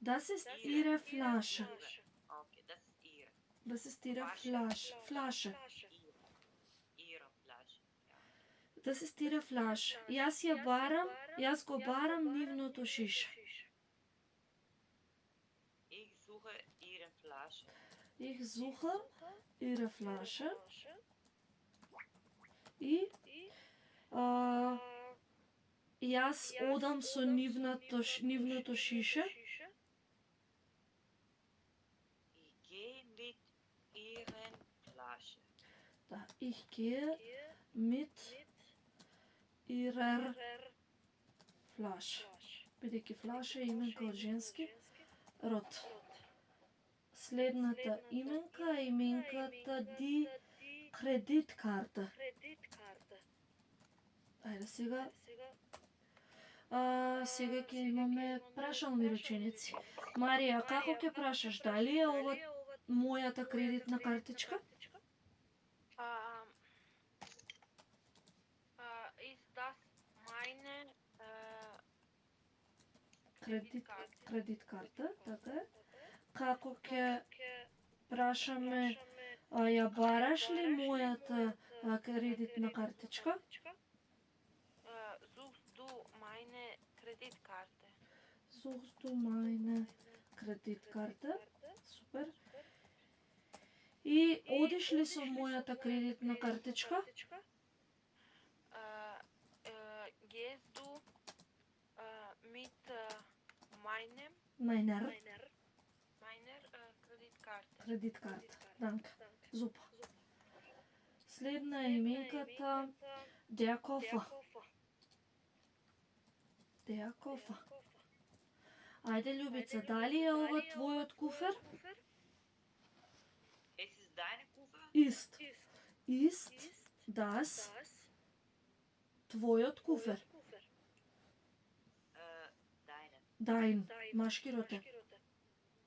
Das ist ihre Flasche. Okay, das ist ihre. Das ist ihre Flasche. Ihre Flasche. Ja. Das ist ihre Flasche. Јас го барам нивното шише. Ich suche ihre Flasche. Ich suche ihre Flasche. И јас одам со нивното шише. Ich gehe mit ihren Flasche. Да, ich gehe mit ihrer Flasche. Бидејќи флаша е именка од женски род. Следната именка е именката ди кредиткарта. Ајде сега. Сега ќе имаме прашални реченици. Марија, како ќе прашаш? Дали е ова мојата кредитна картичка? Ist das meine кредиткарта, така е. Како ќе прашаме, ја бараш ли мојата кредитна картичка? Suchst du meine Kreditkarte? Suchst du meine Kreditkarte? Супер. И одиш ли со мојата кредитна картичка? Gehst du mit Meiner Kreditkarte? Kreditkarte. Danke. Super. Следна е именката Der Koffer. Der Koffer. Ајде, Љубица, дали е ова твојот куфер? Es ist deine Koffer? Ist das твојот куфер? Deine. Dein, машки род е.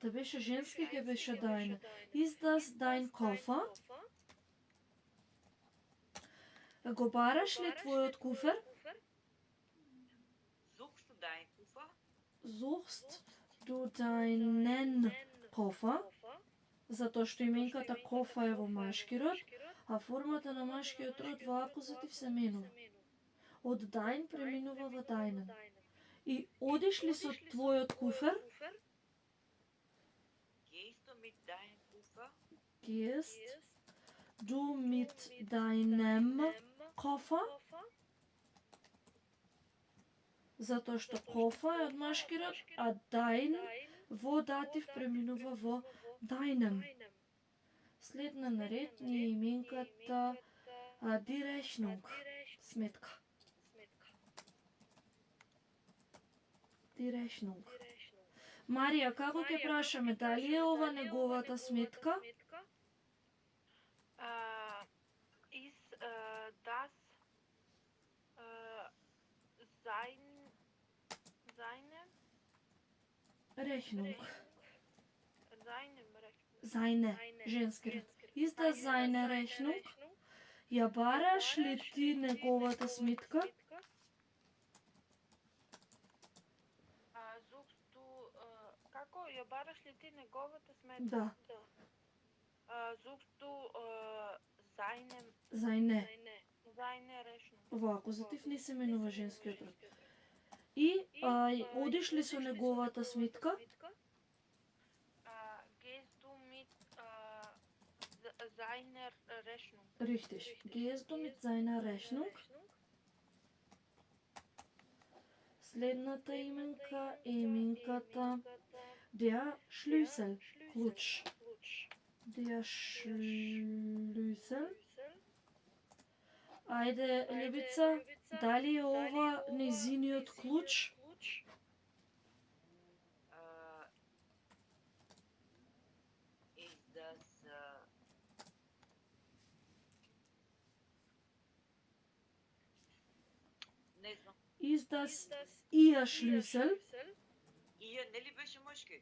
Да беше женски, ќе беше deine. Ist das dein Koffer? Го бараш ли твојот куфер? Suchst du deinen Koffer? Suchst du deinen Koffer? Затоа што именката кофа е во машки род, а формата на машкиот род во акузатив се менува. Од dein преминува во deinen. И одиш ли со твојот куфер? Gehst du mit deinem Koffer? Gehst du mit deinem Koffer? Затоа што кофа е од машки род, а dein во датив преминува во deinem. Следна наред ни е именката die Rechnung, сметка. Die Rechnung. Марија, како ќе прашаме, дали е ова неговата сметка? Ist das seine Rechnung. Seine Seine, женски род. Ist das seine Rechnung? Ја бараш ли ти неговата сметка? Suchst du како ја бараш ли ти неговата сметка? Да. Suchst du seine Seine. Rechnung? Во акузатив не се менува женскиот род. И одиш ли со неговата сметка? Gehst du mit seiner Rechnung? Richtig. Gehst du mit seiner Rechnung? Следната именка е именката der Schlüssel, клуч. Der Schlüssel. Ајде, Љубица, дали е ова незиниот клуч? Ist das не знам. Ist das ihr Schlüssel? Ihr нели беше мъжки?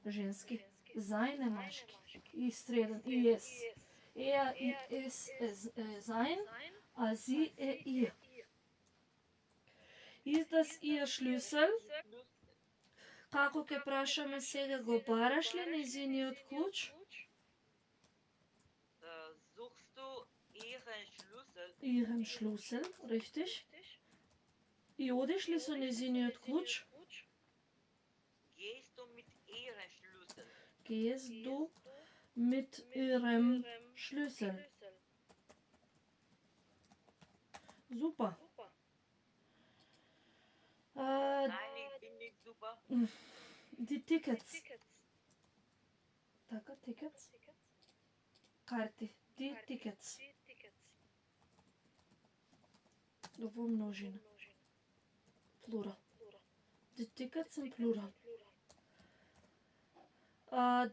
Женски. Seine машки. Ist reden. Yes. Er ist sein, a sie ihr. Ist das ihr Schlüssel? Како ќе прашаме сега, го бараш ли незиниот клуч? Suchst du ihren Schlüssel? Ihren Schlüssel, richtig. И одиш ли со незиниот клуч? Gehst du mit ihren Schlüssel? Gehst du mit ihrem Schlüssel? Super. Nein, ich bin nicht super. Die Tickets. Така, tickets. Карти. Die Tickets. Во множина. Плурал. Die Tickets in plural.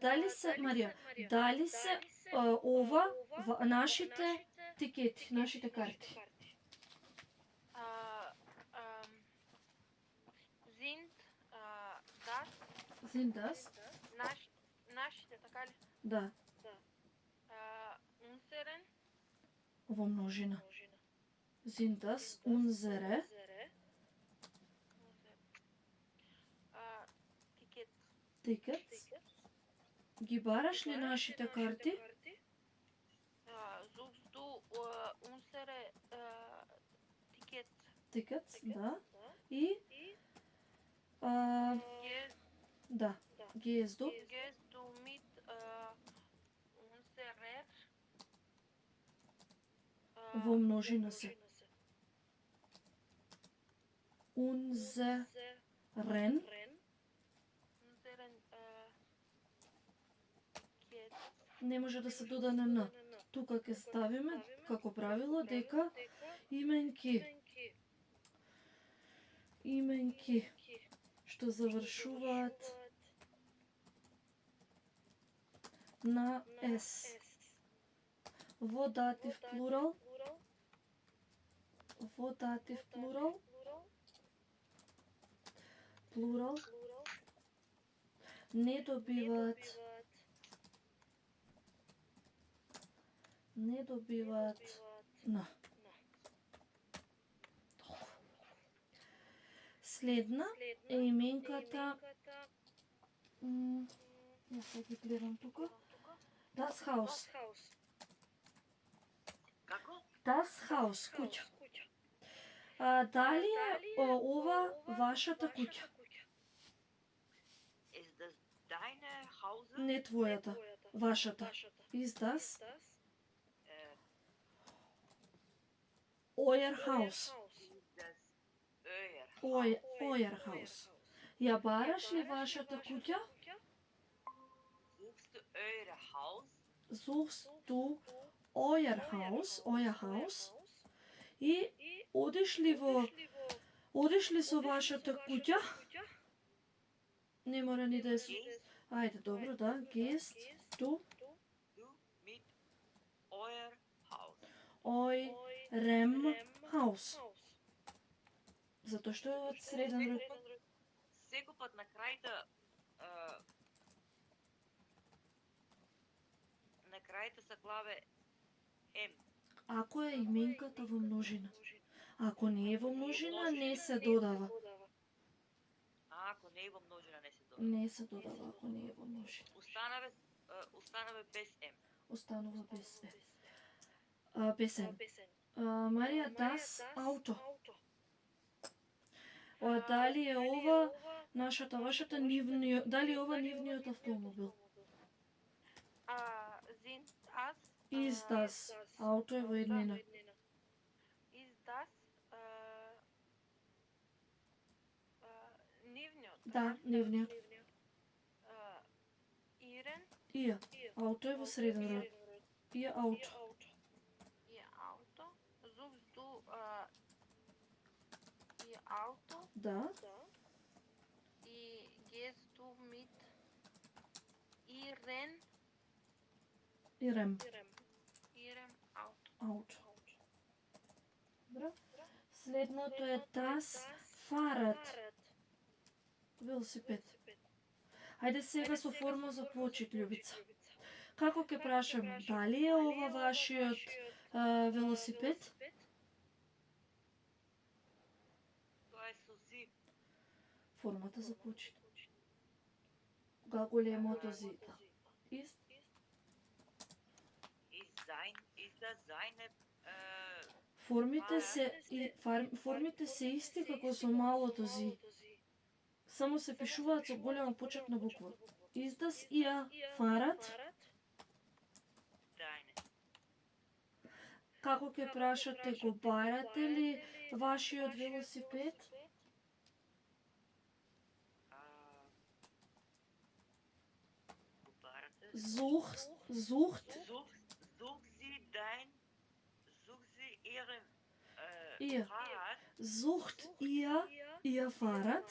Дали се, Марија, дали се ова нашите тикети, нашите карти? Sind Sind das das? нашите, така ли? Да, Unseren во множина. Sind das unsere tickets? Ги бараш ли нашите карти? Suchst du unsere Tickets? Tickets, да. И да, gehst du? Gehst du mit unserer Во множина се. Unseren. unseren Tickets? Не може да се дода на н. Тука ќе ставиме како правило дека именки што завршуваат на S. Во датив плурал не добиваат на. Следна е именката јас сега ги гледам тука. Das Haus. Како? Das Haus, куќа. Дали е ова вашата куќа? Ist das deine Hause? Не твојата, вашата. Is das euer Haus? Ist das euer Euer Haus. Ја бараш ли вашата куќа? Suchst du eure Haus? Suchst du euer Haus? И одиш ли со вашата куќа? Не мора ни да е... Ајде, добро, да. Gehst du Du mit euer Haus. eurem Haus? Затоа што е од среден род. Секој пат на крајта се клаве М. Ако е именката во множина. Ако не е во множина, не се додава. Ако не е во множина, не се додава. Не се додава, ако не е во множина. Останаве без М. Останува без М. Без М. Марија, das Auto. Дали е ова нашата, вашата, дали е ова нивниот автомобил? Sind das Is das Auto е во еднина. Is das нивниот? Да, нивниот. Ihren? Ија, ауто е во среден род. Ија ауто. Ihr Auto? Suchst du ihr Auto? Да. Gehst du mit ihrem Ирем. Auto? Ауто. Добро. Следното е das Fahrrad. Велосипед. Хајде сега со форма за почит, љубица. Како ќе прашаме? Дали е ова вашиот велосипед? Тоа е со зи. Формата за почит. Големото зи. Ist Ist das seine формите се исти како со малото зи. Само се пишуваат со голема почетна буква. Is das ihr Fahrrad? deine? Како ќе прашате, го барате ли вашиот велосипед? Sucht Such sie ihren Ihr. Fahrrad. sucht ihr Fahrrad?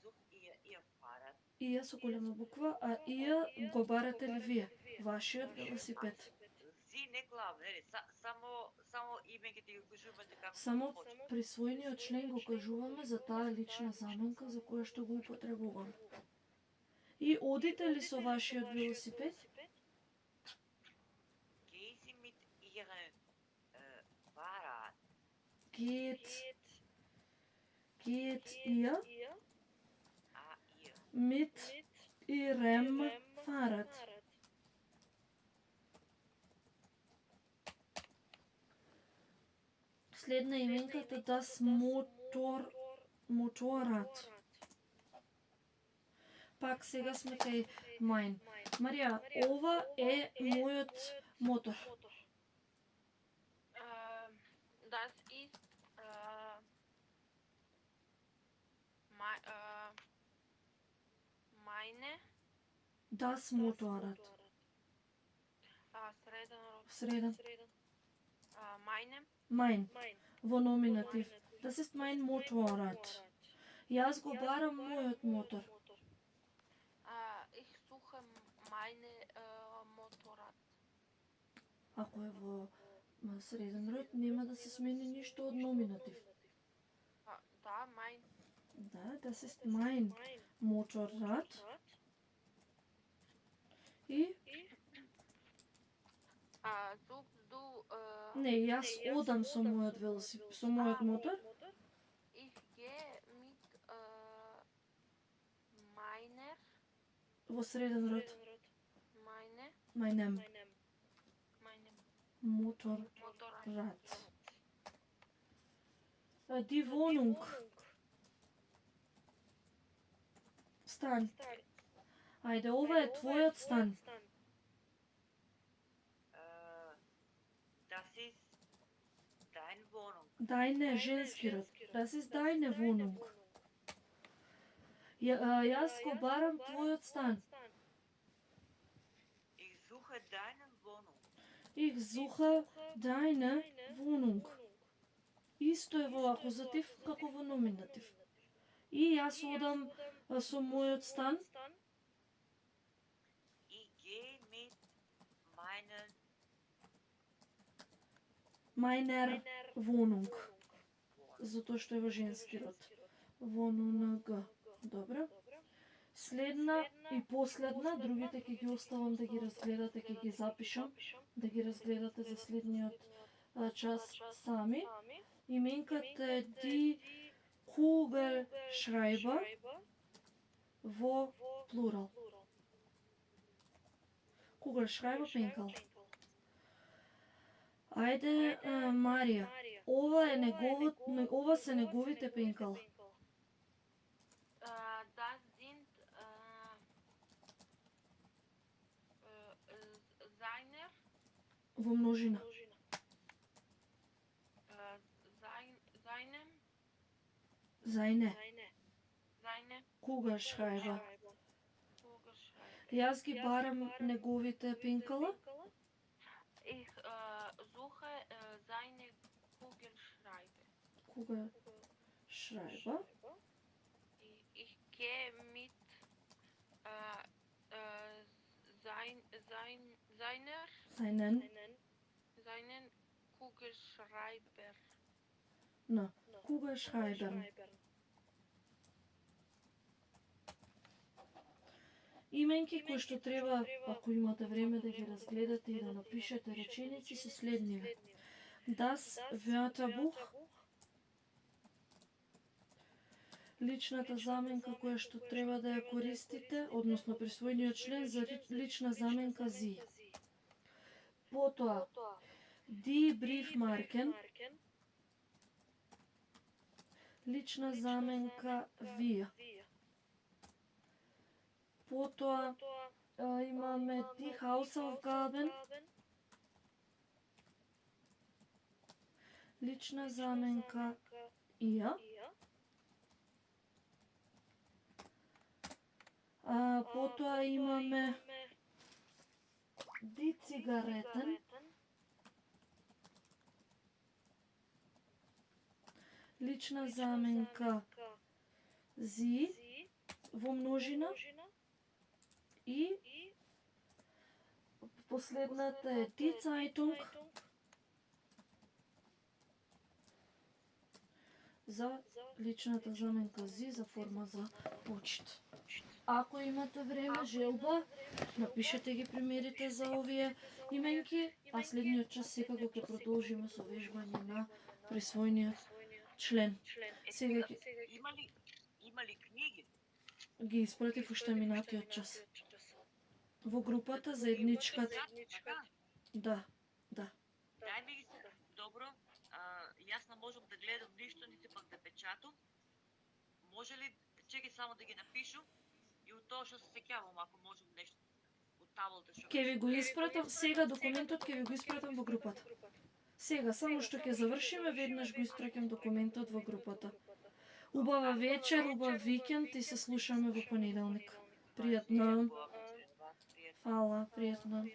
Sucht ihr Fahrrad. Ihr со голема буква, а ihr го барате ли вие? Вашиот велосипед. Sie не главно, нели, само имењето ги кажувате како Само го хочете. присвоениот член го кажуваме за таа лична заменка за која што го употребуваме. И одите ли со вашиот велосипед? Gehen Sie mit Ihrem Fahrrad. Geht ihr Ihr. mit ihrem Fahrrad? Следна именката das Motorrad. Пак сега сме кај mein. Марија, ова е мојот мотор. Das ist meine Das Motorrad. Sredan. Среда. Meine. Mein. Во номинатив. Das ist mein Motorrad. Јас го барам мојот мотор. Ich suche meine Motorrad. Ако е во среден род, нема да се смени ништо од номинатив. Da, mein. Да, das ist mein Motorrad. И Suchst du не, јас одам со мојот велосипед, со мојот мотор. Ich gehe mit meiner Во среден род. meinem Motorrad. Motorrad. Die Wohnung. Стан. Ајде, ова е твојот стан. Das ist deine Wohnung. Deine, женски род. Das ist deine Wohnung. Јас го барам твојот стан. Ich suche deine Wohnung. Ich suche deine Wohnung. Исто е во акузатив како во номинатив. И јас одам со мојот стан. Ich gehe mit Meiner Wohnung. Затоа што е во женски род. Вонунг. Добро. Следна и последна, другите ќе ги оставам да ги разгледате, ќе ги запишам, да ги разгледате за следниот час сами. Именката е Die Kugelschreiber во плурал. Kugelschreiber пенкал. Ајде, Марија, ова се неговите пенкал. Das sind seine Во множина. Seine. Kugelschreiber. Јас ги барам неговите пенкала. Ich suche seine Kugelschreiber. Kugelschreiber. Ich gehe mit seinen Kugelschreiber. На, Kugelschreiber. Именки кои што треба, ако имате време да ги разгледате и да напишете реченици, се следниве. Das Wörterbuch. Личната заменка која што треба да ја користите, односно присвоениот член за лична заменка sie. Потоа, die Briefmarken. Лична заменка wir. Потоа имаме die Hausaufgaben. лична заменка ија. Потоа имаме ди цигаретен, лична заменка зи во множина и последната е die Zeitung за личната заменка зи за форма за почит. Ако имате време, желба, напишете ги примерите за овие именки, а следниот час секако ќе продолжиме со вежбање на присвојниот член. Сега Има ли книги? ги испратив уште минатиот час. Во групата заедничката. Да. Дај ми ги се. Добро. Јас не можам да гледам ништо, нити пак да печатам. Може ли, чекай само да ги напишам и од тоа што се сеќавам, ако можам нешто од таблата што... Ќе ви го испратам, сега документот ќе ви го испратам во групата. Сега, само што ќе завршиме, веднаш го испраќам документот во групата. Убава вечер, убав викенд и се слушаме во понеделник. Пријатно. Фала, пријатно.